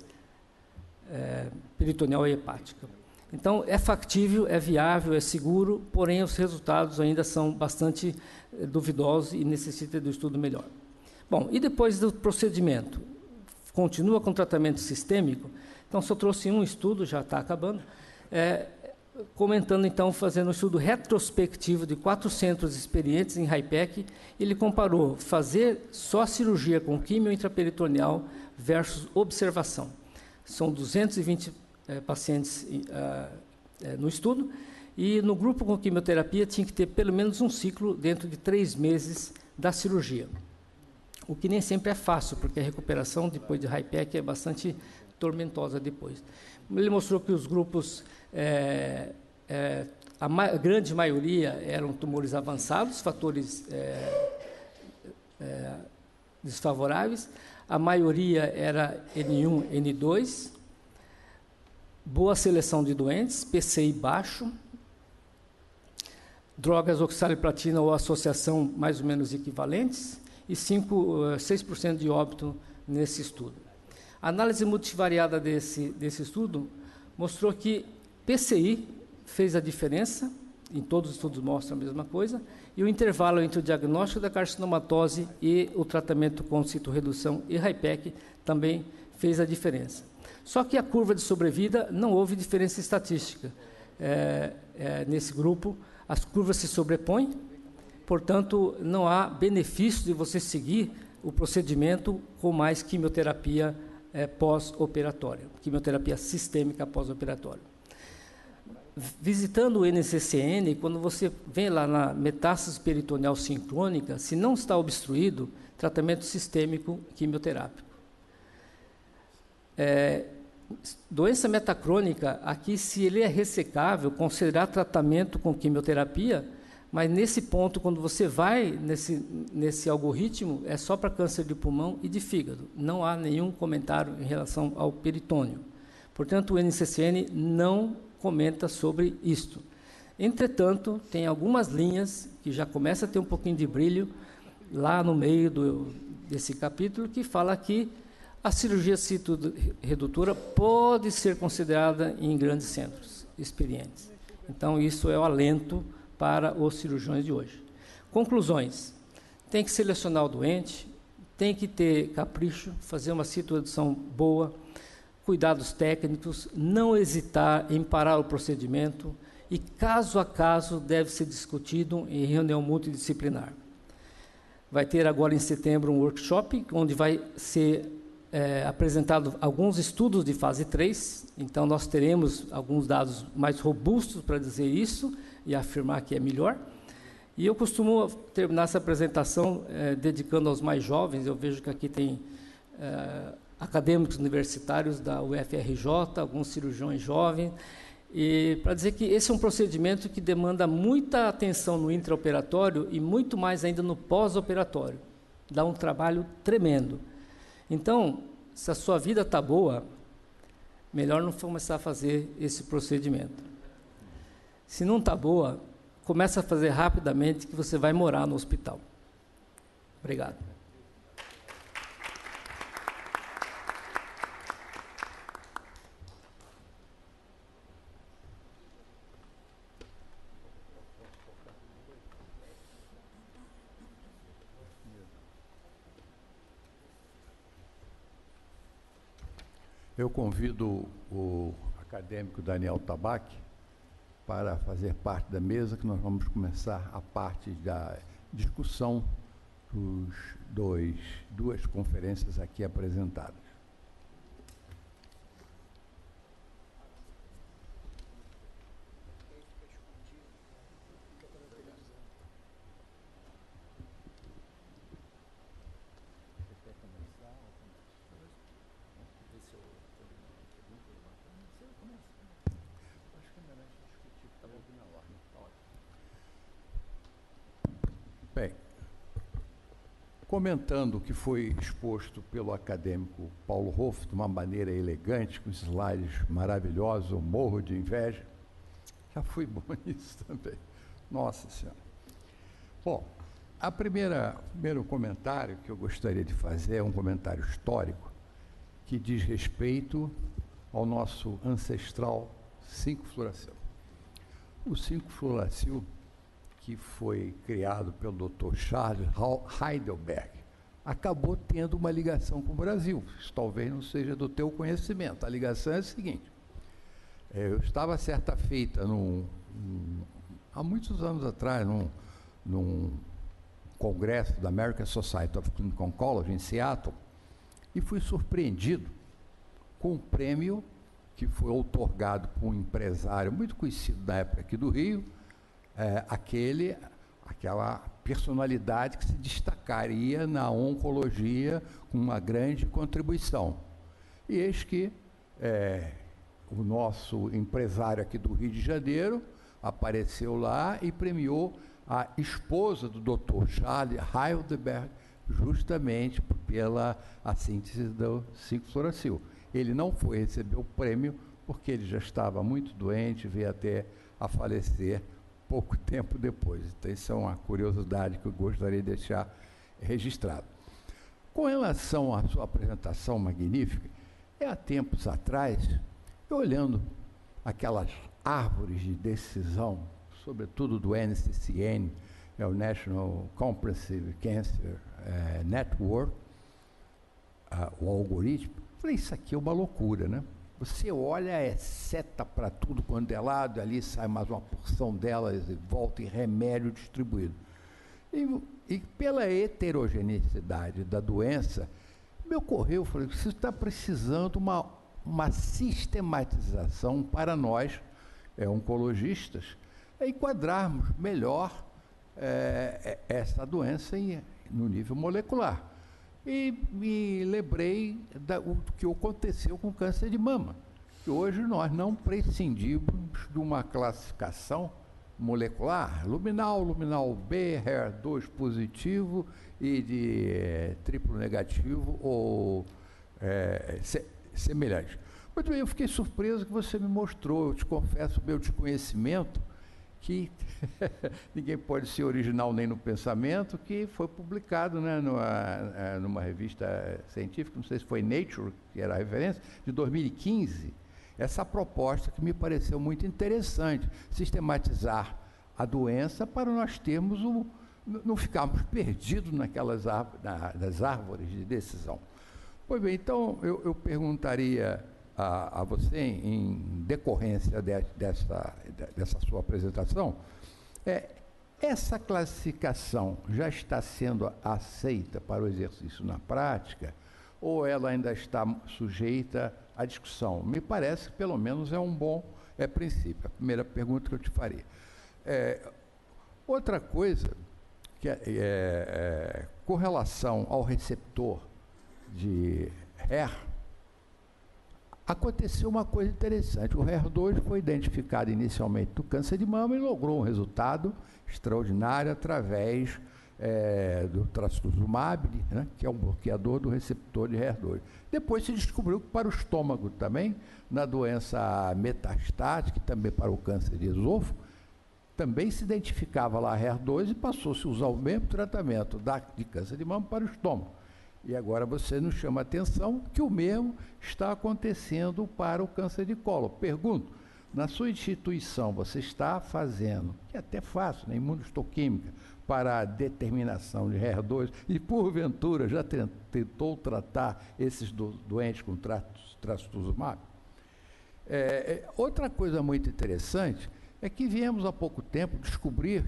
peritoneal e hepática. Então, é factível, é viável, é seguro, porém os resultados ainda são bastante duvidosos e necessitam do estudo melhor. Bom, e depois do procedimento? Continua com tratamento sistêmico? Então, só trouxe um estudo, já está acabando, comentando, então, fazendo um estudo retrospectivo de 4 centros experientes em HIPEC. Ele comparou fazer só cirurgia com quimio intraperitoneal versus observação. São 220 pacientes no estudo, e no grupo com quimioterapia tinha que ter pelo menos um ciclo dentro de 3 meses da cirurgia. O que nem sempre é fácil, porque a recuperação depois de HIPEC é bastante tormentosa depois. Ele mostrou que os grupos, a grande maioria eram tumores avançados, fatores desfavoráveis, a maioria era N1, N2, boa seleção de doentes, PCI baixo, drogas oxaliplatina ou associação mais ou menos equivalentes, e 6% de óbito nesse estudo. A análise multivariada desse estudo mostrou que PCI fez a diferença, em todos os estudos mostram a mesma coisa, e o intervalo entre o diagnóstico da carcinomatose e o tratamento com citorredução e HIPEC também fez a diferença. Só que a curva de sobrevida não houve diferença estatística. Nesse grupo, as curvas se sobrepõem, portanto, não há benefício de você seguir o procedimento com mais quimioterapia pós-operatória, quimioterapia sistêmica pós-operatória. visitando o NCCN, quando você vem lá na metástase peritoneal sincrônica, se não está obstruído, tratamento sistêmico quimioterápico. Doença metacrônica, aqui, se ele é ressecável, considerar tratamento com quimioterapia, mas nesse ponto, quando você vai nesse algoritmo, é só para câncer de pulmão e de fígado. Não há nenhum comentário em relação ao peritônio. Portanto, o NCCN não comenta sobre isto. Entretanto, tem algumas linhas que já começa a ter um pouquinho de brilho lá no meio desse capítulo, que fala que a cirurgia citoredutora pode ser considerada em grandes centros experientes. Então, isso é o alento para os cirurgiões de hoje. Conclusões. Tem que selecionar o doente, tem que ter capricho, fazer uma citoredução boa, cuidados técnicos, não hesitar em parar o procedimento e, caso a caso, deve ser discutido em reunião multidisciplinar. Vai ter agora em setembro um workshop, onde vai ser apresentado alguns estudos de fase 3, então nós teremos alguns dados mais robustos para dizer isso e afirmar que é melhor. E eu costumo terminar essa apresentação dedicando aos mais jovens. Eu vejo que aqui tem acadêmicos universitários da UFRJ, alguns cirurgiões jovens, e para dizer que esse é um procedimento que demanda muita atenção no intraoperatório e muito mais ainda no pós-operatório. Dá um trabalho tremendo. Então, se a sua vida está boa, melhor não começar a fazer esse procedimento. Se não está boa, começa a fazer rapidamente, que você vai morar no hospital. Obrigado. Eu convido o acadêmico Daniel Tabac para fazer parte da mesa, que nós vamos começar a parte da discussão dos duas conferências aqui apresentadas. Bem, comentando o que foi exposto pelo acadêmico Paulo Hoff, de uma maneira elegante, com slides maravilhosos, eu morro de inveja. Já fui bom nisso também. Nossa Senhora. Bom, o primeiro comentário que eu gostaria de fazer é um comentário histórico que diz respeito ao nosso ancestral 5-fluoracil. O 5-fluoracil, que foi criado pelo Dr. Charles Heidelberg, acabou tendo uma ligação com o Brasil. Isso talvez não seja do teu conhecimento. A ligação é a seguinte. Eu estava certa feita, há muitos anos atrás, num congresso da American Society of Clinical Oncology, em Seattle, e fui surpreendido com um prêmio que foi outorgado por um empresário muito conhecido na época aqui do Rio, aquela personalidade que se destacaria na oncologia com uma grande contribuição. E eis que o nosso empresário aqui do Rio de Janeiro apareceu lá e premiou a esposa do Dr. Charles Heidelberg, justamente pela síntese do 5-fluoracil. Ele não foi receber o prêmio porque ele já estava muito doente, veio até a falecer pouco tempo depois. Então, isso é uma curiosidade que eu gostaria de deixar registrado. Com relação à sua apresentação magnífica, há tempos atrás, eu olhando aquelas árvores de decisão, sobretudo do NCCN, o National Comprehensive Cancer Network, o algoritmo, falei, isso aqui é uma loucura, né? Você olha, é seta para tudo quando é lado, ali sai mais uma porção delas e volta em remédio distribuído. E pela heterogeneidade da doença, me ocorreu, falei, você está precisando uma sistematização para nós oncologistas, enquadrarmos melhor essa doença no nível molecular. E me lembrei do que aconteceu com o câncer de mama, que hoje nós não prescindimos de uma classificação molecular, luminal B, HER2 positivo e de triplo negativo ou semelhante. Muito bem, eu fiquei surpreso que você me mostrou, eu te confesso o meu desconhecimento, que ninguém pode ser original nem no pensamento, que foi publicado, né, numa revista científica, não sei se foi Nature, que era a referência, de 2015, essa proposta que me pareceu muito interessante, sistematizar a doença para nós termos não ficarmos perdidos naquelas das árvores de decisão. Pois bem, então eu perguntaria a você, em decorrência dessa sua apresentação, essa classificação já está sendo aceita para o exercício na prática ou ela ainda está sujeita à discussão? Me parece que pelo menos é um bom princípio. A primeira pergunta que eu te faria. Outra coisa, com relação ao receptor de HER, aconteceu uma coisa interessante. O HER2 foi identificado inicialmente no câncer de mama e logrou um resultado extraordinário através do trastuzumab, né, que é um bloqueador do receptor de HER2. Depois se descobriu que para o estômago também, na doença metastática, também para o câncer de esôfago, também se identificava lá HER2 e passou-se a usar o mesmo tratamento de câncer de mama para o estômago. E agora você nos chama a atenção que o mesmo está acontecendo para o câncer de colo. Pergunto, na sua instituição você está fazendo, que é até fácil, né, imunohistoquímica, para a determinação de HER2 e porventura já tentou tratar esses doentes com trastuzumab? Outra coisa muito interessante é que viemos há pouco tempo descobrir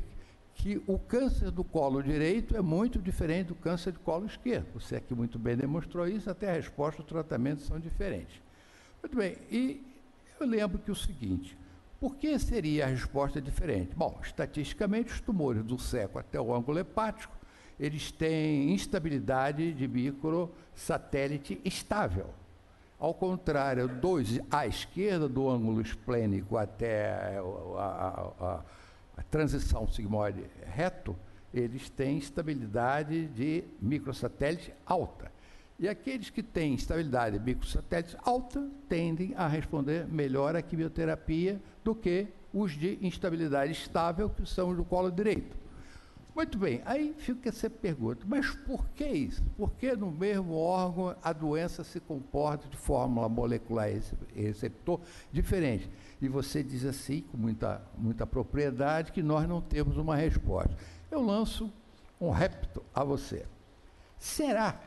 que o câncer do colo direito é muito diferente do câncer do colo esquerdo. Você aqui muito bem demonstrou isso, até a resposta e o tratamento são diferentes. Muito bem, e eu lembro que o seguinte, por que seria a resposta diferente? Bom, estatisticamente, os tumores do seco até o ângulo hepático, eles têm instabilidade de microsatélite estável. Ao contrário, à esquerda do ângulo esplênico até a transição sigmoide reto, eles têm estabilidade de microsatélite alta. E aqueles que têm estabilidade de microsatélite alta tendem a responder melhor à quimioterapia do que os de instabilidade estável, que são os do colo direito. Muito bem, aí fica essa pergunta, mas por que isso? Por que no mesmo órgão a doença se comporta de fórmula molecular e receptor diferente? E você diz assim, com muita propriedade, que nós não temos uma resposta. Eu lanço um repto a você. Será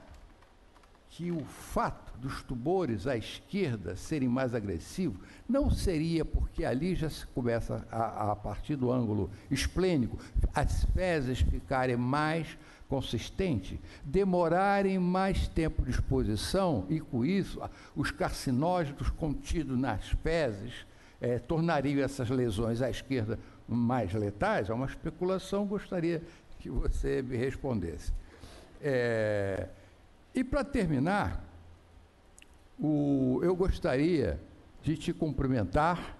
que o fato dos tumores à esquerda serem mais agressivos não seria porque ali já se começa, a partir do ângulo esplênico, as fezes ficarem mais consistentes, demorarem mais tempo de exposição e, com isso, os carcinógenos contidos nas fezes tornariam essas lesões à esquerda mais letais? É uma especulação, gostaria que você me respondesse. E para terminar, eu gostaria de te cumprimentar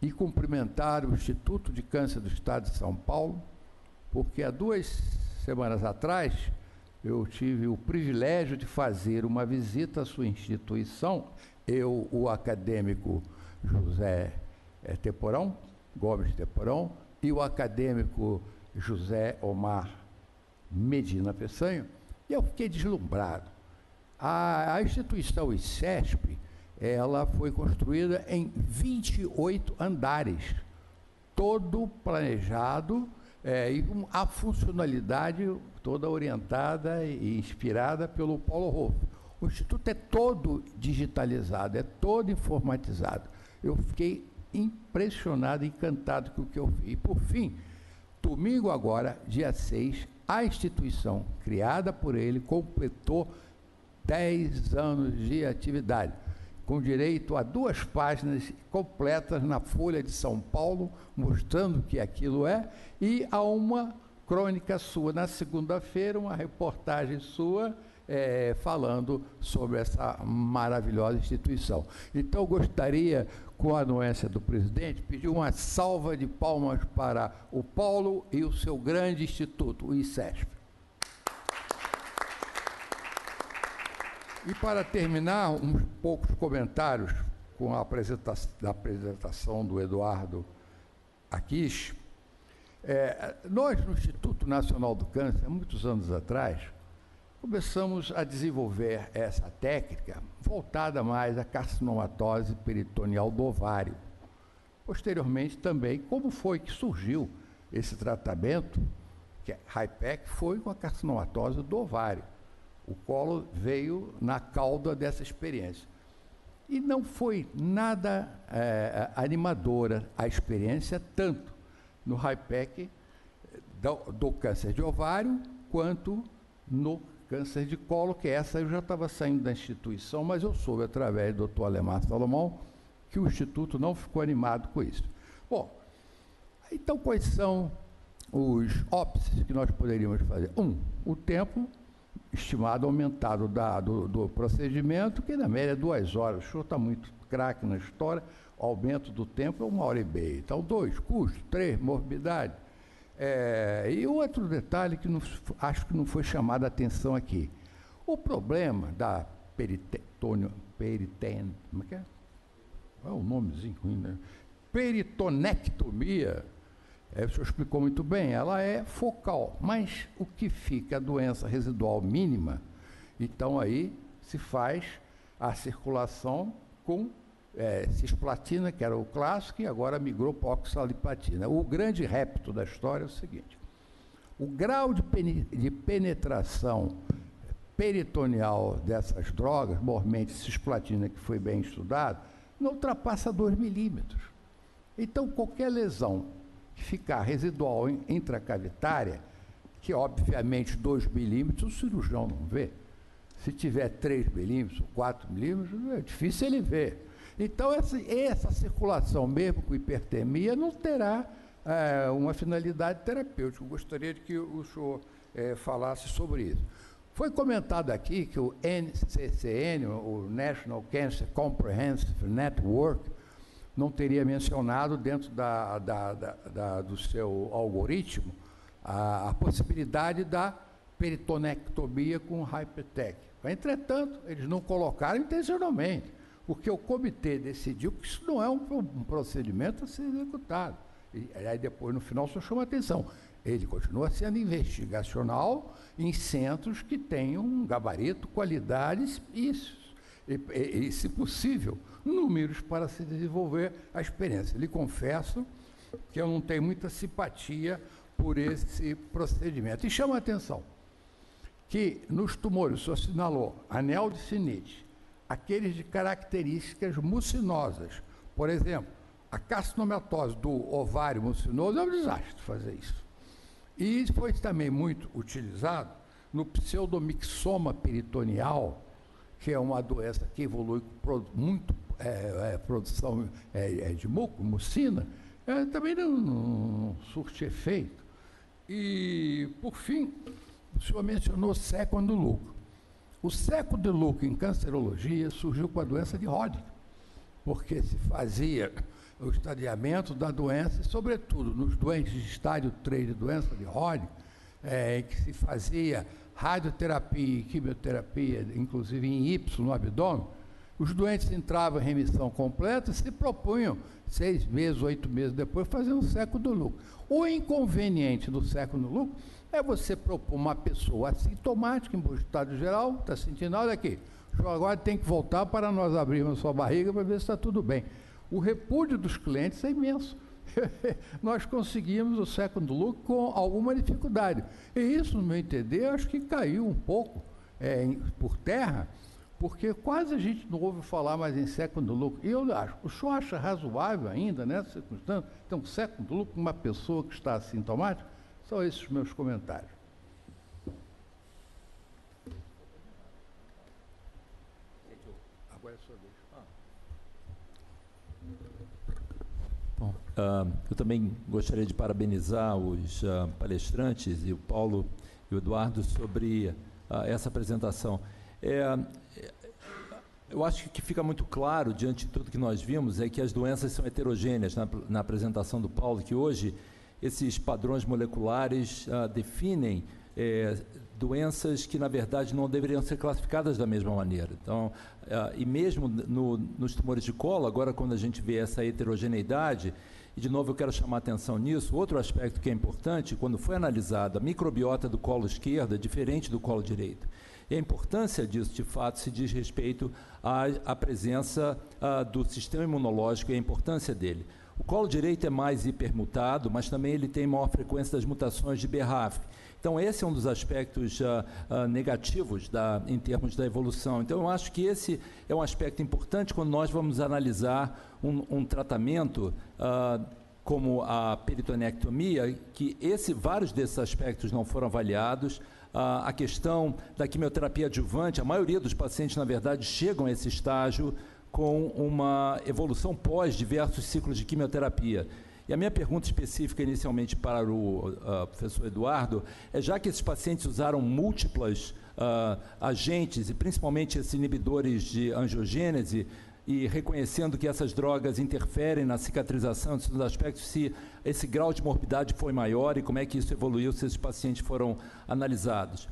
e cumprimentar o Instituto de Câncer do Estado de São Paulo, porque há 2 semanas atrás eu tive o privilégio de fazer uma visita à sua instituição, o acadêmico José Gomes Teporão e o acadêmico José Omar Medina Peçanha, e eu fiquei deslumbrado. A instituição ICESP, ela foi construída em 28 andares, todo planejado e com a funcionalidade toda orientada e inspirada pelo Paulo Hoff. O Instituto é todo digitalizado, é todo informatizado. Eu fiquei impressionado, encantado com o que eu vi. E, por fim, domingo agora, dia 6, a instituição criada por ele completou 10 anos de atividade. com direito a 2 páginas completas na Folha de São Paulo, mostrando que aquilo é, e a uma crônica sua na segunda-feira, uma reportagem sua falando sobre essa maravilhosa instituição. Então, eu gostaria, com a anuência do presidente, pedir uma salva de palmas para o Paulo e o seu grande instituto, o ICESP. E para terminar, uns poucos comentários com a apresentação do Eduardo Aquis. Nós, no Instituto Nacional do Câncer, muitos anos atrás, começamos a desenvolver essa técnica voltada mais à carcinomatose peritoneal do ovário. Posteriormente também, como foi que surgiu esse tratamento, que é HIPEC, foi com a carcinomatose do ovário. O colo veio na cauda dessa experiência. E não foi nada animadora a experiência, tanto no HIPEC do câncer de ovário, quanto no câncer de colo, que essa eu já estava saindo da instituição, mas eu soube, através do Dr. Alemar Salomão, que o Instituto não ficou animado com isso. Bom, então quais são os óbices que nós poderíamos fazer? O tempo estimado aumentado do procedimento, que na média é 2 horas. O senhor está muito craque na história, o aumento do tempo é 1h30. Então, 2, custo. 3, morbidade. E outro detalhe que acho que não foi chamado a atenção aqui. O problema da como é que é? É um nomezinho ruim, né? Peritonectomia, o senhor explicou muito bem, ela é focal, mas o que fica a doença residual mínima, então aí se faz a circulação com cisplatina, que era o clássico, e agora migrou para oxaliplatina. O grande repto da história é o seguinte: o grau de penetração peritoneal dessas drogas, normalmente cisplatina, que foi bem estudado, não ultrapassa 2 milímetros. Então, qualquer lesão que ficar residual intracavitária, que obviamente 2 milímetros o cirurgião não vê. Se tiver 3 milímetros, 4 milímetros, é difícil ele ver. Então, essa circulação, mesmo com hipertermia, não terá uma finalidade terapêutica. Eu gostaria de que o senhor falasse sobre isso. Foi comentado aqui que o NCCN, o National Cancer Comprehensive Network, não teria mencionado dentro do seu algoritmo a possibilidade da peritonectomia com HIPEC. Entretanto, eles não colocaram intencionalmente, porque o comitê decidiu que isso não é um procedimento a ser executado. E aí depois, no final, só chama atenção. Ele continua sendo investigacional em centros que tenham um gabarito, qualidades e, se possível, números para se desenvolver a experiência. Lhe confesso que eu não tenho muita simpatia por esse procedimento. E chama a atenção que nos tumores, o senhor assinalou anel de Sneed, aqueles de características mucinosas. Por exemplo, a carcinomatose do ovário mucinoso é um desastre fazer isso. E foi também muito utilizado no pseudomixoma peritoneal, que é uma doença que evolui com produção de mucina, também não surte efeito. E, por fim, o senhor mencionou second look. O second look em cancerologia surgiu com a doença de Hodgkin, porque se fazia o estadiamento da doença, sobretudo nos doentes de estágio 3 de doença de Hodgkin, em que se fazia radioterapia e quimioterapia, inclusive em Y no abdômen. Os doentes entravam em remissão completa e se propunham 6 meses, 8 meses depois fazer um second look. O inconveniente do second look é você propor uma pessoa assintomática, em bom estado geral, está sentindo, olha aqui, agora tem que voltar para nós abrirmos sua barriga para ver se está tudo bem. O repúdio dos clientes é imenso. Nós conseguimos o second look com alguma dificuldade. E isso, no meu entender, acho que caiu um pouco por terra, porque quase a gente não ouve falar mais em second look. E eu acho, o senhor acha razoável ainda, nessa circunstância, ter um second look com uma pessoa que está assintomática? São esses os meus comentários. Agora é a sua vez. Eu também gostaria de parabenizar os palestrantes, e o Paulo e o Eduardo, sobre essa apresentação. Eu acho que fica muito claro, diante de tudo que nós vimos, é que as doenças são heterogêneas na apresentação do Paulo, que hoje esses padrões moleculares definem doenças que, na verdade, não deveriam ser classificadas da mesma maneira. Então, e mesmo nos tumores de colo, agora, quando a gente vê essa heterogeneidade, e, de novo, eu quero chamar a atenção nisso, outro aspecto que é importante, quando foi analisada a microbiota do colo esquerdo, é diferente do colo direito. E a importância disso, de fato, se diz respeito à presença do sistema imunológico e a importância dele. O colo direito é mais hipermutado, mas também ele tem maior frequência das mutações de BRAF. Então, esse é um dos aspectos negativos em termos da evolução. Então, eu acho que esse é um aspecto importante quando nós vamos analisar um tratamento como a peritonectomia, que vários desses aspectos não foram avaliados. A questão da quimioterapia adjuvante, a maioria dos pacientes, na verdade, chegam a esse estágio com uma evolução pós diversos ciclos de quimioterapia. E a minha pergunta específica, inicialmente, para o professor Eduardo, já que esses pacientes usaram múltiplos agentes, e principalmente esses inibidores de angiogênese, e reconhecendo que essas drogas interferem na cicatrização desses aspectos, se esse grau de morbidade foi maior e como é que isso evoluiu, se esses pacientes foram analisados.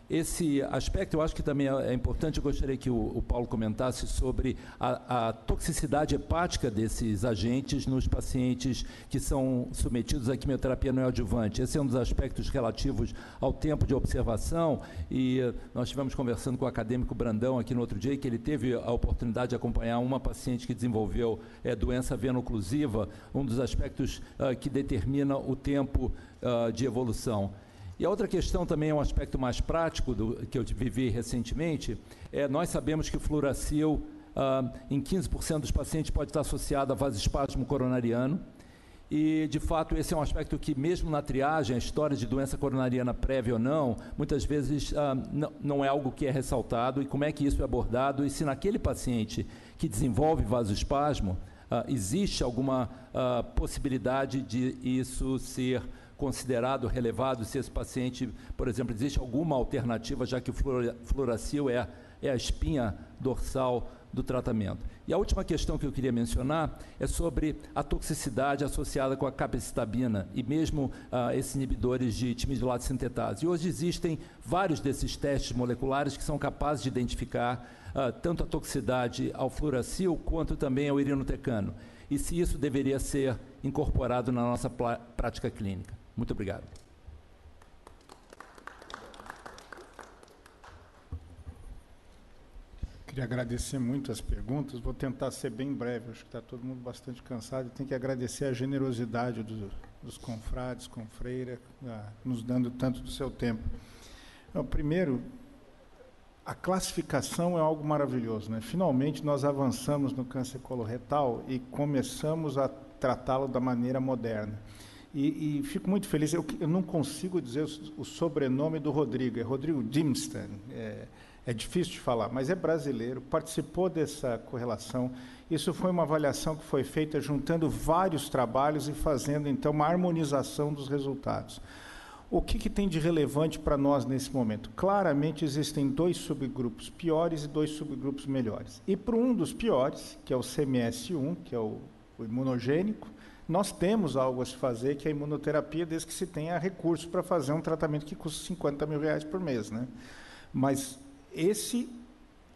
Esse aspecto eu acho que também é importante. Eu gostaria que o Paulo comentasse sobre a toxicidade hepática desses agentes nos pacientes que são submetidos à quimioterapia neoadjuvante. Esse é um dos aspectos relativos ao tempo de observação, e nós estivemos conversando com o acadêmico Brandão aqui no outro dia, que ele teve a oportunidade de acompanhar uma paciente que desenvolveu doença veno-oclusiva, um dos aspectos que determina o tempo de evolução. E a outra questão também é um aspecto mais prático que eu vivi recentemente. Nós sabemos que o fluoracil, em 15% dos pacientes, pode estar associado a vasoespasmo coronariano. E, de fato, esse é um aspecto que, mesmo na triagem, a história de doença coronariana prévia ou não, muitas vezes não é algo que é ressaltado. E como é que isso é abordado? E se naquele paciente que desenvolve vasoespasmo, existe alguma possibilidade de isso ser considerado, relevado, se esse paciente, por exemplo, existe alguma alternativa, já que o fluoracil é a espinha dorsal do tratamento. E a última questão que eu queria mencionar é sobre a toxicidade associada com a capecitabina e mesmo esses inibidores de timidolate sintetase. E hoje existem vários desses testes moleculares que são capazes de identificar tanto a toxicidade ao fluoracil quanto também ao irinotecano. E se isso deveria ser incorporado na nossa prática clínica. Muito obrigado. Queria agradecer muito as perguntas, vou tentar ser bem breve, acho que está todo mundo bastante cansado, e tem que agradecer a generosidade dos confrades, confreiras, nos dando tanto do seu tempo. Então, primeiro, a classificação é algo maravilhoso, né? Finalmente nós avançamos no câncer coloretal e começamos a tratá-lo da maneira moderna. E fico muito feliz, eu não consigo dizer o sobrenome do Rodrigo, é Rodrigo Dimstan, é difícil de falar, mas é brasileiro, participou dessa correlação. Isso foi uma avaliação que foi feita juntando vários trabalhos e fazendo, então, uma harmonização dos resultados. O que tem de relevante para nós nesse momento? Claramente existem 2 subgrupos piores e 2 subgrupos melhores. E para um dos piores, que é o CMS1, que é o imunogênico, nós temos algo a se fazer, que é a imunoterapia, desde que se tenha recurso para fazer um tratamento que custa R$50 mil por mês, né? Mas esse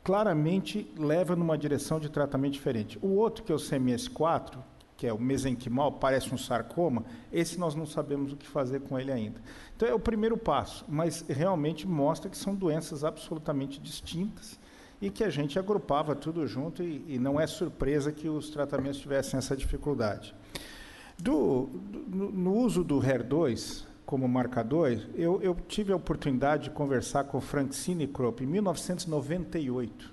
claramente leva numa direção de tratamento diferente. O outro, que é o CMS4, que é o mesenquimal, parece um sarcoma, esse nós não sabemos o que fazer com ele ainda. Então é o primeiro passo, mas realmente mostra que são doenças absolutamente distintas e que a gente agrupava tudo junto e não é surpresa que os tratamentos tivessem essa dificuldade. No uso do HER2 como marcador, eu tive a oportunidade de conversar com o Frank Sinecrope em 1998.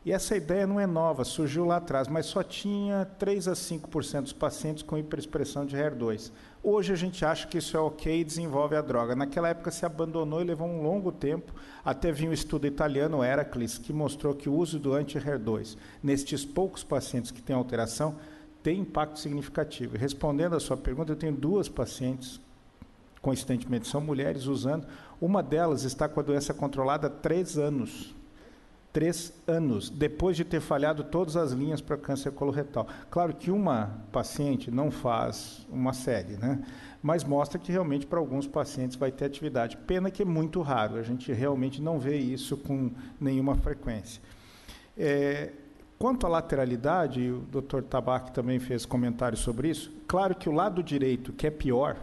E essa ideia não é nova, surgiu lá atrás, mas só tinha 3 a 5% dos pacientes com hiperexpressão de HER2. Hoje a gente acha que isso é ok e desenvolve a droga. Naquela época se abandonou e levou um longo tempo, até vir um estudo italiano, Heracles, que mostrou que o uso do anti-HER2, nestes poucos pacientes que têm alteração, tem impacto significativo. Respondendo à sua pergunta, eu tenho 2 pacientes, coincidentemente são mulheres, usando. Uma delas está com a doença controlada há 3 anos. 3 anos, depois de ter falhado todas as linhas para câncer coloretal. Claro que uma paciente não faz uma série, né? Mas mostra que realmente para alguns pacientes vai ter atividade. Pena que é muito raro, a gente realmente não vê isso com nenhuma frequência. Quanto à lateralidade, e o Dr. Tabak também fez comentário sobre isso, claro que o lado direito, que é pior,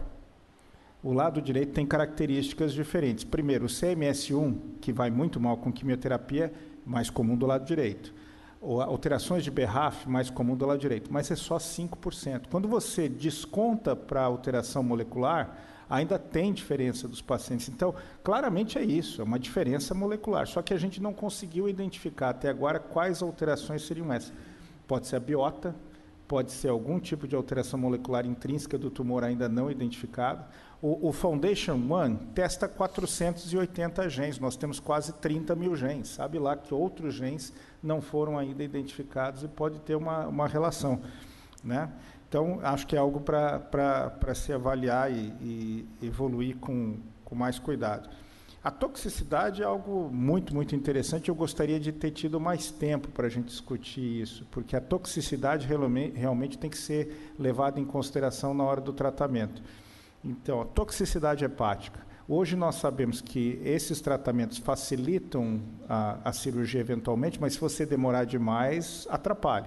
o lado direito tem características diferentes. Primeiro, o CMS1, que vai muito mal com quimioterapia, mais comum do lado direito. Alterações de BRAF, mais comum do lado direito, mas é só 5%. Quando você desconta para a alteração molecular, ainda tem diferença dos pacientes. Então, claramente é isso, é uma diferença molecular. Só que a gente não conseguiu identificar até agora quais alterações seriam essas. Pode ser a biota, pode ser algum tipo de alteração molecular intrínseca do tumor ainda não identificado. O Foundation One testa 480 genes, nós temos quase 30 mil genes. Sabe lá que outros genes não foram ainda identificados e pode ter uma relação, né? Então, acho que é algo para se avaliar e evoluir com mais cuidado. A toxicidade é algo muito, muito interessante. Eu gostaria de ter tido mais tempo para a gente discutir isso, porque a toxicidade realmente tem que ser levada em consideração na hora do tratamento. Então, a toxicidade hepática. Hoje nós sabemos que esses tratamentos facilitam a cirurgia eventualmente, mas se você demorar demais, atrapalha.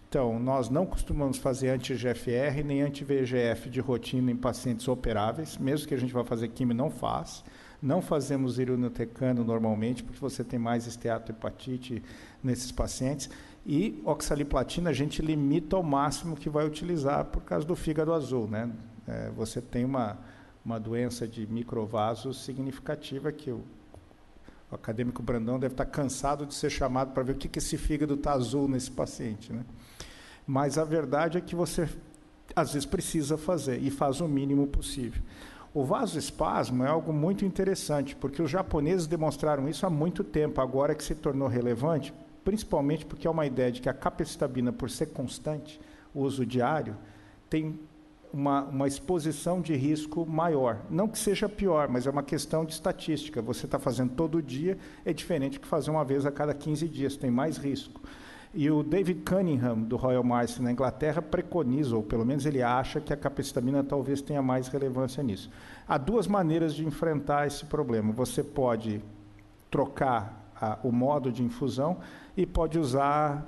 Então, nós não costumamos fazer anti-GFR nem anti-VEGF de rotina em pacientes operáveis, mesmo que a gente vá fazer quimio, não faz. Não fazemos irinotecan normalmente, porque você tem mais esteatohepatite nesses pacientes. E oxaliplatina a gente limita ao máximo que vai utilizar por causa do fígado azul, né? Você tem uma doença de microvasos significativa que o acadêmico Brandão deve estar cansado de ser chamado para ver o que esse fígado está azul nesse paciente, né? Mas a verdade é que você, às vezes, precisa fazer e faz o mínimo possível. O vasoespasmo é algo muito interessante, porque os japoneses demonstraram isso há muito tempo, agora que se tornou relevante, principalmente porque é uma ideia de que a capecitabina, por ser constante, o uso diário, tem uma exposição de risco maior. Não que seja pior, mas é uma questão de estatística. Você está fazendo todo dia, é diferente que fazer uma vez a cada 15 dias, tem mais risco. E o David Cunningham, do Royal Marsden, na Inglaterra, preconiza, ou pelo menos ele acha, que a capecitabina talvez tenha mais relevância nisso. Há 2 maneiras de enfrentar esse problema. Você pode trocar o modo de infusão e pode usar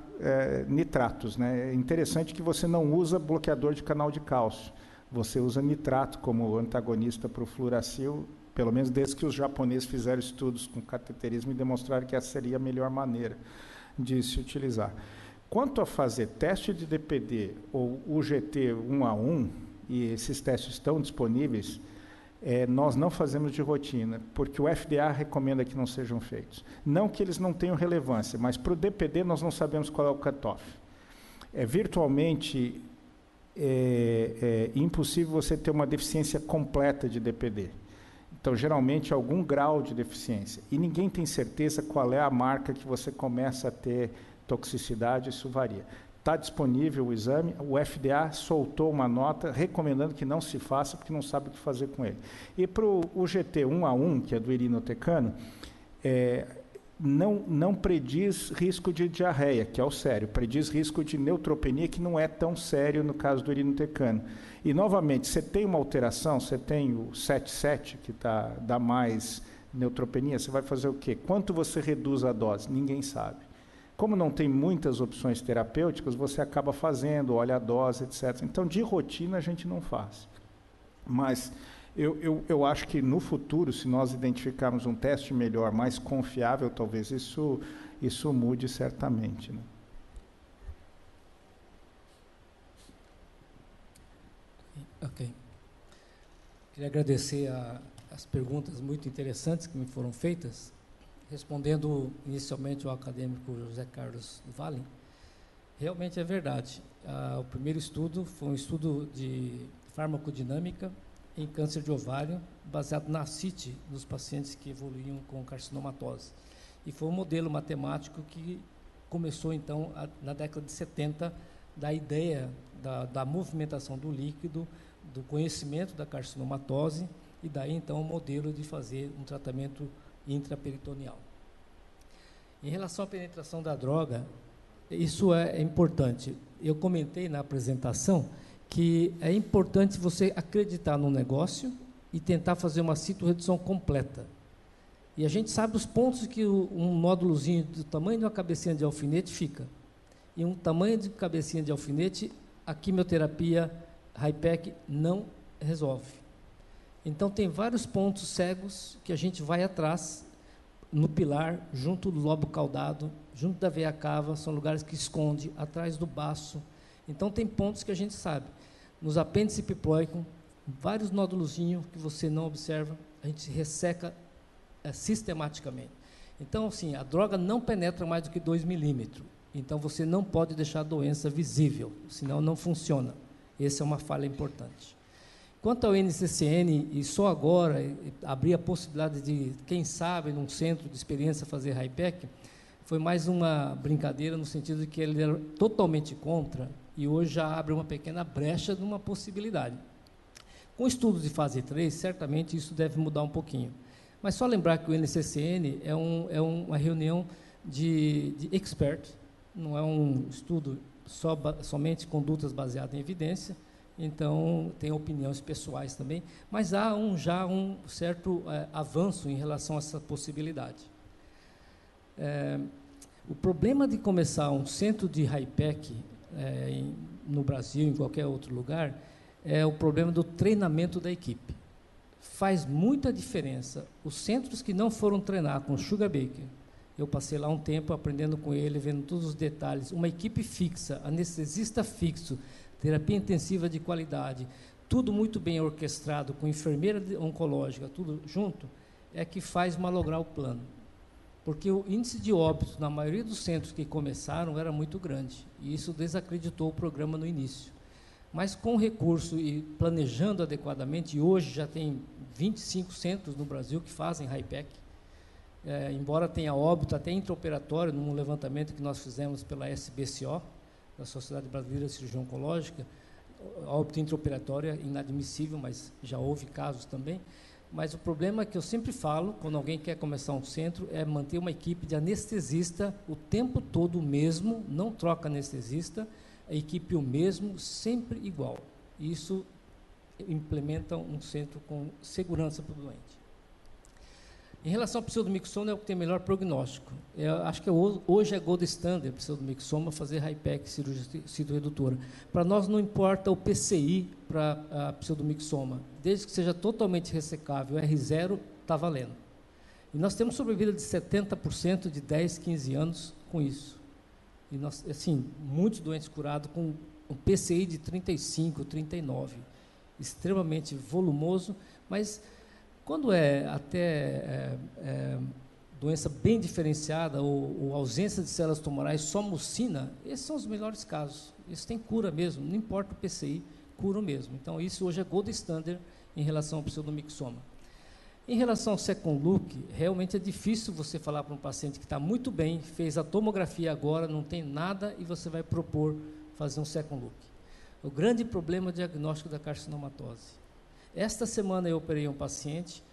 nitratos, né? É interessante que você não usa bloqueador de canal de cálcio. Você usa nitrato como antagonista para o fluoracil, pelo menos desde que os japoneses fizeram estudos com cateterismo e demonstraram que essa seria a melhor maneira de se utilizar. Quanto a fazer teste de DPD ou UGT 1 a 1, e esses testes estão disponíveis, nós não fazemos de rotina, porque o FDA recomenda que não sejam feitos. Não que eles não tenham relevância, mas para o DPD nós não sabemos qual é o cutoff. É virtualmente impossível você ter uma deficiência completa de DPD. Então, geralmente, algum grau de deficiência. E ninguém tem certeza qual é a marca que você começa a ter toxicidade, isso varia. Está disponível o exame, o FDA soltou uma nota recomendando que não se faça, porque não sabe o que fazer com ele. E para o UGT 1 a 1, que é do irinotecano, não prediz risco de diarreia, que é o sério, prediz risco de neutropenia, que não é tão sério no caso do irinotecano. E, novamente, você tem uma alteração, você tem o 7,7, que dá mais neutropenia, você vai fazer o quê? Quanto você reduz a dose? Ninguém sabe. Como não tem muitas opções terapêuticas, você acaba fazendo, olha a dose, etc. Então, de rotina, a gente não faz. Mas eu acho que, no futuro, se nós identificarmos um teste melhor, mais confiável, talvez isso mude certamente, né? Ok. Queria agradecer as perguntas muito interessantes que me foram feitas. Respondendo inicialmente ao acadêmico José Carlos Vallen, realmente é verdade. O primeiro estudo foi um estudo de farmacodinâmica em câncer de ovário, baseado na CIT, nos pacientes que evoluíam com carcinomatose. E foi um modelo matemático que começou, então, na década de 70, da ideia da movimentação do líquido, do conhecimento da carcinomatose, e daí então o modelo de fazer um tratamento intraperitoneal. Em relação à penetração da droga, isso é importante. Eu comentei na apresentação que é importante você acreditar no negócio e tentar fazer uma citorredução completa. E a gente sabe os pontos que um nódulozinho do tamanho de uma cabecinha de alfinete fica. E um tamanho de cabecinha de alfinete, a quimioterapia HIPEC não resolve. Então, tem vários pontos cegos que a gente vai atrás, no pilar, junto do lobo caudado, junto da veia cava, são lugares que esconde, atrás do baço. Então, tem pontos que a gente sabe. Nos apêndice piploicum, vários nódulozinhos que você não observa, a gente resseca sistematicamente. Então, assim, a droga não penetra mais do que 2 milímetros. Então, você não pode deixar a doença visível, senão não funciona. Essa é uma falha importante. Quanto ao NCCN, e só agora abrir a possibilidade de, quem sabe, num centro de experiência fazer HIPEC, foi mais uma brincadeira no sentido de que ele era totalmente contra e hoje já abre uma pequena brecha de uma possibilidade. Com estudos de fase 3, certamente isso deve mudar um pouquinho. Mas só lembrar que o NCCN é uma reunião de experts, não é um estudo somente condutas baseadas em evidência. Então, tem opiniões pessoais também, mas há já um certo avanço em relação a essa possibilidade. O problema de começar um centro de HIPEC no Brasil, em qualquer outro lugar, é o problema do treinamento da equipe. Faz muita diferença. Os centros que não foram treinar com o Sugar Baker, eu passei lá um tempo aprendendo com ele, vendo todos os detalhes, uma equipe fixa, anestesista fixo, terapia intensiva de qualidade, tudo muito bem orquestrado, com enfermeira oncológica, tudo junto, é que faz malograr o plano. Porque o índice de óbitos, na maioria dos centros que começaram, era muito grande, e isso desacreditou o programa no início. Mas com recurso e planejando adequadamente, e hoje já tem 25 centros no Brasil que fazem HIPEC, embora tenha óbito até intraoperatório, num levantamento que nós fizemos pela SBCO, da Sociedade Brasileira de Cirurgia Oncológica, óbito intraoperatório é inadmissível, mas já houve casos também. Mas o problema que eu sempre falo, quando alguém quer começar um centro, é manter uma equipe de anestesista o tempo todo o mesmo, não troca anestesista, a equipe o mesmo, sempre igual. Isso implementa um centro com segurança para o doente. Em relação ao pseudomixoma, é o que tem melhor prognóstico. Acho que hoje é gold standard pseudomixoma fazer HIPEC, cirurgia citorredutora. Para nós não importa o PCI para a pseudomixoma, desde que seja totalmente ressecável, R0 está valendo. E nós temos sobrevida de 70% de 10, 15 anos com isso. E nós, assim, muitos doentes curados com um PCI de 35, 39, extremamente volumoso, mas quando é até doença bem diferenciada ou ausência de células tumorais, só mucina, esses são os melhores casos. Isso tem cura mesmo, não importa o PCI, cura mesmo. Então, isso hoje é gold standard em relação ao pseudomixoma. Em relação ao second look, realmente é difícil você falar para um paciente que está muito bem, fez a tomografia agora, não tem nada, e você vai propor fazer um second look. O grande problema é o diagnóstico da carcinomatose. Esta semana eu operei um paciente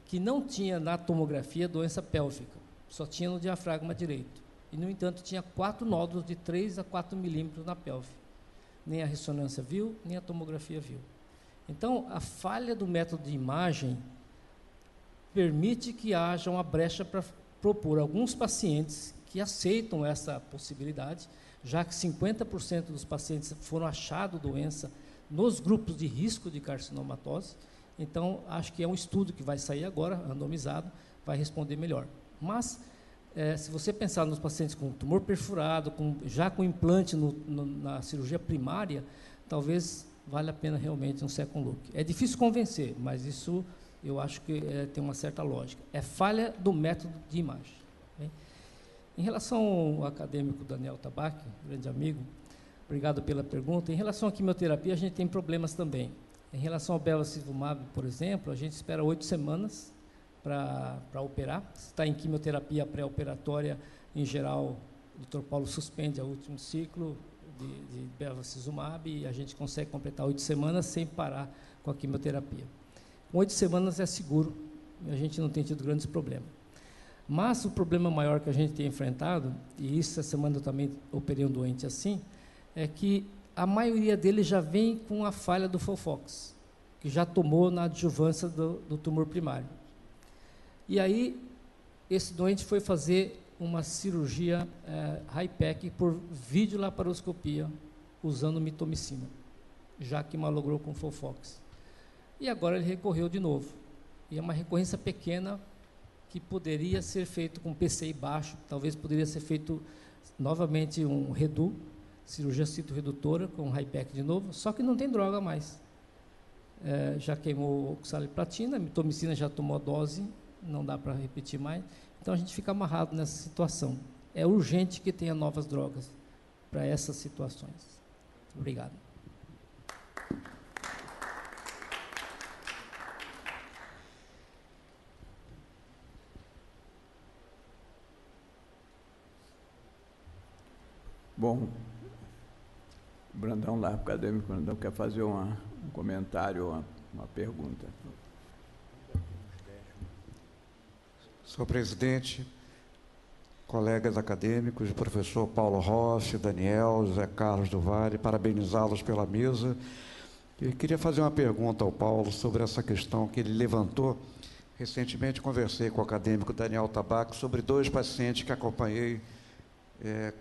que não tinha na tomografia doença pélvica, só tinha no diafragma direito. E, no entanto, tinha 4 nódulos de 3 a 4 milímetros na pelve. Nem a ressonância viu, nem a tomografia viu. Então, a falha do método de imagem permite que haja uma brecha para propor alguns pacientes que aceitam essa possibilidade, já que 50% dos pacientes foram achados doença nos grupos de risco de carcinomatose. Então, acho que é um estudo que vai sair agora, randomizado, vai responder melhor. Mas, se você pensar nos pacientes com tumor perfurado, já com implante na cirurgia primária, talvez valha a pena realmente um second look. É difícil convencer, mas isso eu acho que tem uma certa lógica. É falha do método de imagem. Bem? Em relação ao acadêmico Daniel Tabac, grande amigo, obrigado pela pergunta. Em relação à quimioterapia, a gente tem problemas também. Em relação ao bevacizumab, por exemplo, a gente espera 8 semanas para operar. Se está em quimioterapia pré-operatória, em geral, o Dr. Paulo suspende o último ciclo, de bevacizumab e a gente consegue completar 8 semanas sem parar com a quimioterapia. Com 8 semanas é seguro, a gente não tem tido grandes problemas. Mas o problema maior que a gente tem enfrentado, e isso essa semana eu também operei um doente assim, é que a maioria deles já vem com a falha do FOLFOX, que já tomou na adjuvância do tumor primário. E aí, esse doente foi fazer uma cirurgia HIPEC por videolaparoscopia, usando mitomicina, já que malogrou com FOLFOX. E agora ele recorreu de novo. E é uma recorrência pequena, que poderia ser feito com PCI baixo, talvez poderia ser feito novamente um redu, cirurgia citoredutora com HIPEC de novo, só que não tem droga mais. Já queimou oxaliplatina, a mitomicina já tomou a dose, não dá para repetir mais, então a gente fica amarrado nessa situação. É urgente que tenha novas drogas para essas situações. Obrigado. Bom, o Brandão lá, o acadêmico Brandão, quer fazer um comentário, uma pergunta. Senhor presidente, colegas acadêmicos, professor Paulo Rossi, Daniel, José Carlos do Vale, parabenizá-los pela mesa. Eu queria fazer uma pergunta ao Paulo sobre essa questão que ele levantou. Recentemente conversei com o acadêmico Daniel Tabaco sobre 2 pacientes que acompanhei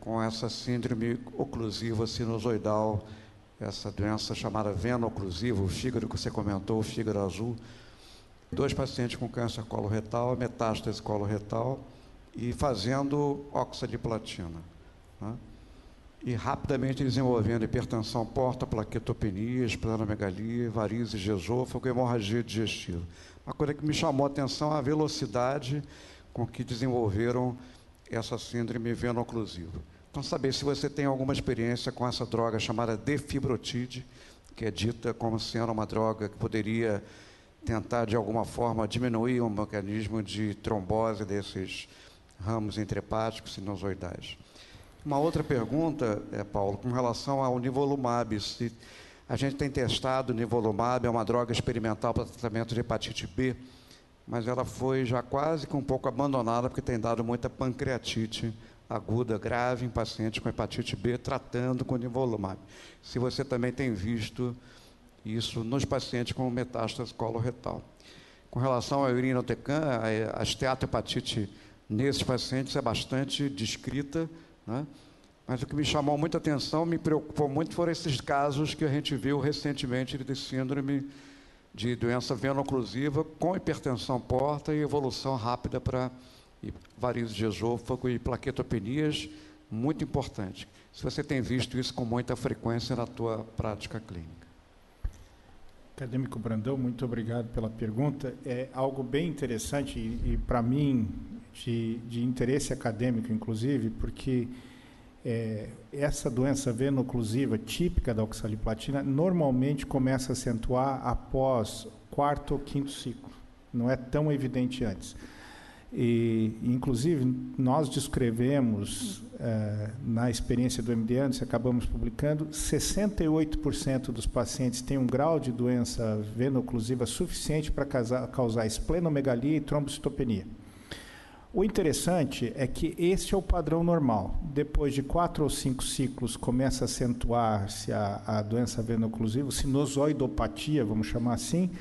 com essa síndrome oclusiva sinusoidal, essa doença chamada veno oclusivo, o fígado que você comentou, o fígado azul. 2 pacientes com câncer coloretal, metástase coloretal e fazendo oxaliplatina, né? E rapidamente desenvolvendo hipertensão porta-plaquetopenia, esplenomegalia, varizes de esôfago e hemorragia digestiva. Uma coisa que me chamou a atenção é a velocidade com que desenvolveram essa síndrome veno-oclusiva. Então, saber se você tem alguma experiência com essa droga chamada defibrotide, que é dita como sendo uma droga que poderia tentar, de alguma forma, diminuir o mecanismo de trombose desses ramos intrahepáticos sinusoidais. Uma outra pergunta, Paulo, com relação ao nivolumab. Se a gente tem testado o nivolumab, é uma droga experimental para tratamento de hepatite B, mas ela foi já quase que um pouco abandonada, porque tem dado muita pancreatite aguda grave em pacientes com hepatite B, tratando com nivolumab. Se você também tem visto isso nos pacientes com metástase coloretal. Com relação ao irinotecan, a esteatohepatite nesses pacientes é bastante descrita, né? Mas o que me chamou muita atenção, me preocupou muito, foram esses casos que a gente viu recentemente de síndrome de doença veno-oclusiva com hipertensão porta e evolução rápida para varizes de esôfago e plaquetopenias, muito importante. Se você tem visto isso com muita frequência na tua prática clínica. Acadêmico Brandão, muito obrigado pela pergunta. É algo bem interessante e para mim, de interesse acadêmico, inclusive, porque essa doença veno-oclusiva típica da oxaliplatina normalmente começa a acentuar após 4º ou 5º ciclo. Não é tão evidente antes. E, inclusive, nós descrevemos, na experiência do MD Anderson, acabamos publicando, 68% dos pacientes têm um grau de doença veno-oclusiva suficiente para causar esplenomegalia e trombocitopenia. O interessante é que esse é o padrão normal. Depois de 4 ou 5 ciclos, começa a acentuar-se a doença veno-oclusiva, sinusoidopatia, vamos chamar assim,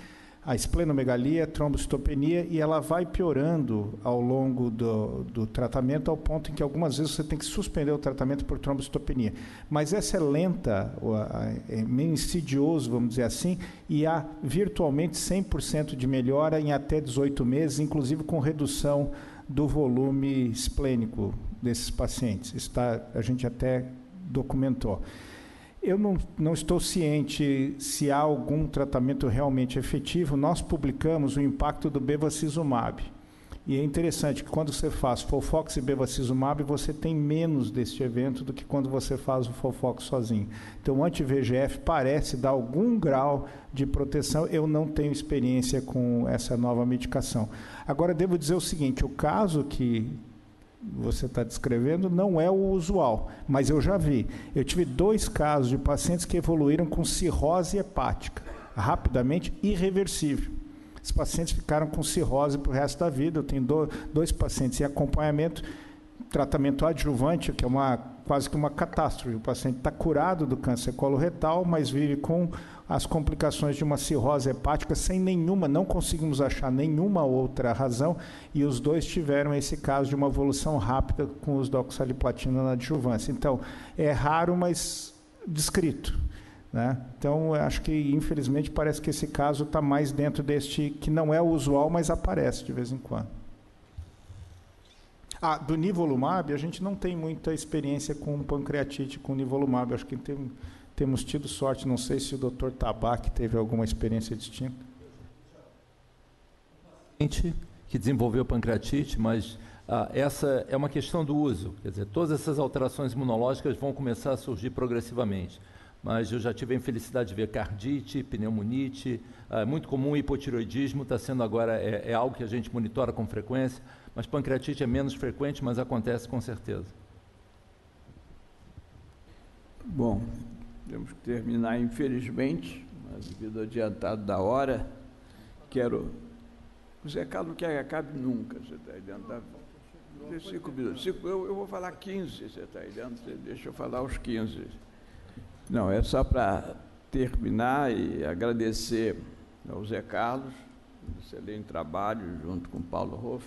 a esplenomegalia, a trombocitopenia, e ela vai piorando ao longo do tratamento, ao ponto em que algumas vezes você tem que suspender o tratamento por trombocitopenia. Mas essa é lenta, é meio insidioso, vamos dizer assim, e há virtualmente 100% de melhora em até 18 meses, inclusive com redução do volume esplênico desses pacientes. A gente até documentou. Eu não estou ciente se há algum tratamento realmente efetivo. Nós publicamos o impacto do bevacizumab. E é interessante que quando você faz FOLFOX e bevacizumab, você tem menos deste evento do que quando você faz o FOLFOX sozinho. Então, o anti-VEGF parece dar algum grau de proteção. Eu não tenho experiência com essa nova medicação. Agora, devo dizer o seguinte, o caso que você está descrevendo não é o usual, mas eu já vi. Eu tive 2 casos de pacientes que evoluíram com cirrose hepática, rapidamente, irreversível. Os pacientes ficaram com cirrose para o resto da vida. Eu tenho 2 pacientes em acompanhamento, tratamento adjuvante, que é quase que uma catástrofe. O paciente está curado do câncer coloretal, mas vive com as complicações de uma cirrose hepática sem nenhuma, não conseguimos achar nenhuma outra razão, e os 2 tiveram esse caso de uma evolução rápida com os doxaliplatina na adjuvância. Então, é raro, mas descrito, né? Então, eu acho que, infelizmente, parece que esse caso está mais dentro deste, que não é o usual, mas aparece de vez em quando. Do nivolumab, a gente não tem muita experiência com pancreatite com nivolumab. Acho que temos tido sorte, não sei se o Dr. Tabac teve alguma experiência distinta. Que desenvolveu pancreatite, mas essa é uma questão do uso. Quer dizer, todas essas alterações imunológicas vão começar a surgir progressivamente. Mas eu já tive a infelicidade de ver cardite, pneumonite, muito comum hipotireoidismo, está sendo agora, é algo que a gente monitora com frequência, mas pancreatite é menos frequente, mas acontece com certeza. Bom, temos que terminar, infelizmente, mas devido ao adiantado da hora, o Zé Carlos não quer que acabe nunca, você está adiantado. 5 minutos. Eu vou falar 15, você está adiantado, deixa eu falar os 15. Não, é só para terminar e agradecer ao Zé Carlos, um excelente trabalho junto com o Paulo Hoff.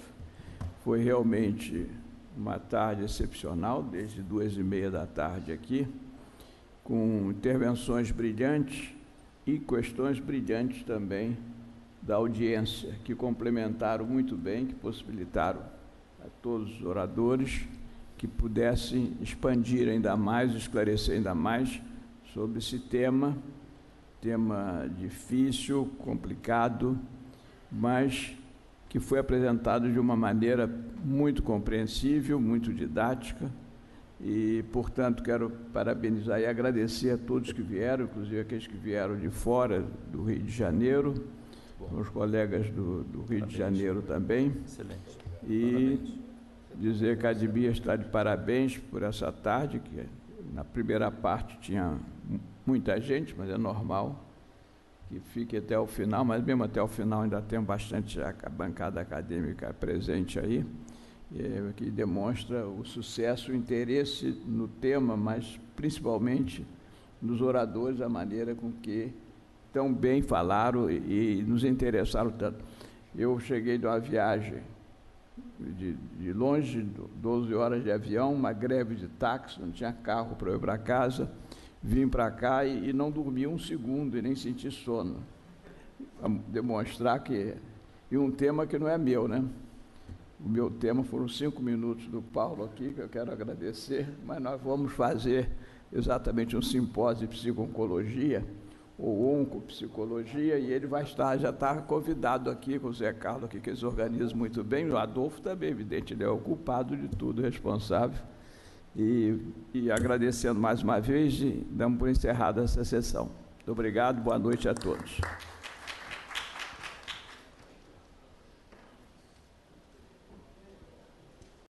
Foi realmente uma tarde excepcional, desde 2h30 da tarde aqui, com intervenções brilhantes e questões brilhantes também da audiência, que complementaram muito bem, que possibilitaram a todos os oradores que pudessem expandir ainda mais, esclarecer ainda mais sobre esse tema difícil, complicado, mas que foi apresentado de uma maneira muito compreensível, muito didática, e, portanto, quero parabenizar e agradecer a todos que vieram, inclusive aqueles que vieram de fora do Rio de Janeiro, os colegas do Rio de Janeiro também. Excelente. E dizer que a Adbia está de parabéns por essa tarde, que na primeira parte tinha muita gente, mas é normal que fique até o final, mas mesmo até o final ainda tem bastante a bancada acadêmica presente aí, que demonstra o sucesso, o interesse no tema, mas principalmente nos oradores, a maneira com que tão bem falaram e nos interessaram tanto. Eu cheguei de uma viagem de longe, 12 horas de avião, uma greve de táxi, não tinha carro para eu ir para casa, vim para cá e não dormi um segundo e nem senti sono. Para demonstrar que... E um tema que não é meu, né? O meu tema foram 5 minutos do Paulo aqui, que eu quero agradecer, mas nós vamos fazer exatamente um simpósio de psico-oncologia, ou oncopsicologia, e ele vai estar, já está convidado aqui com o Zé Carlos, aqui, que eles organizam muito bem, o Adolfo também, evidente, ele é o culpado de tudo, responsável. E agradecendo mais uma vez, damos por encerrada essa sessão. Muito obrigado, boa noite a todos.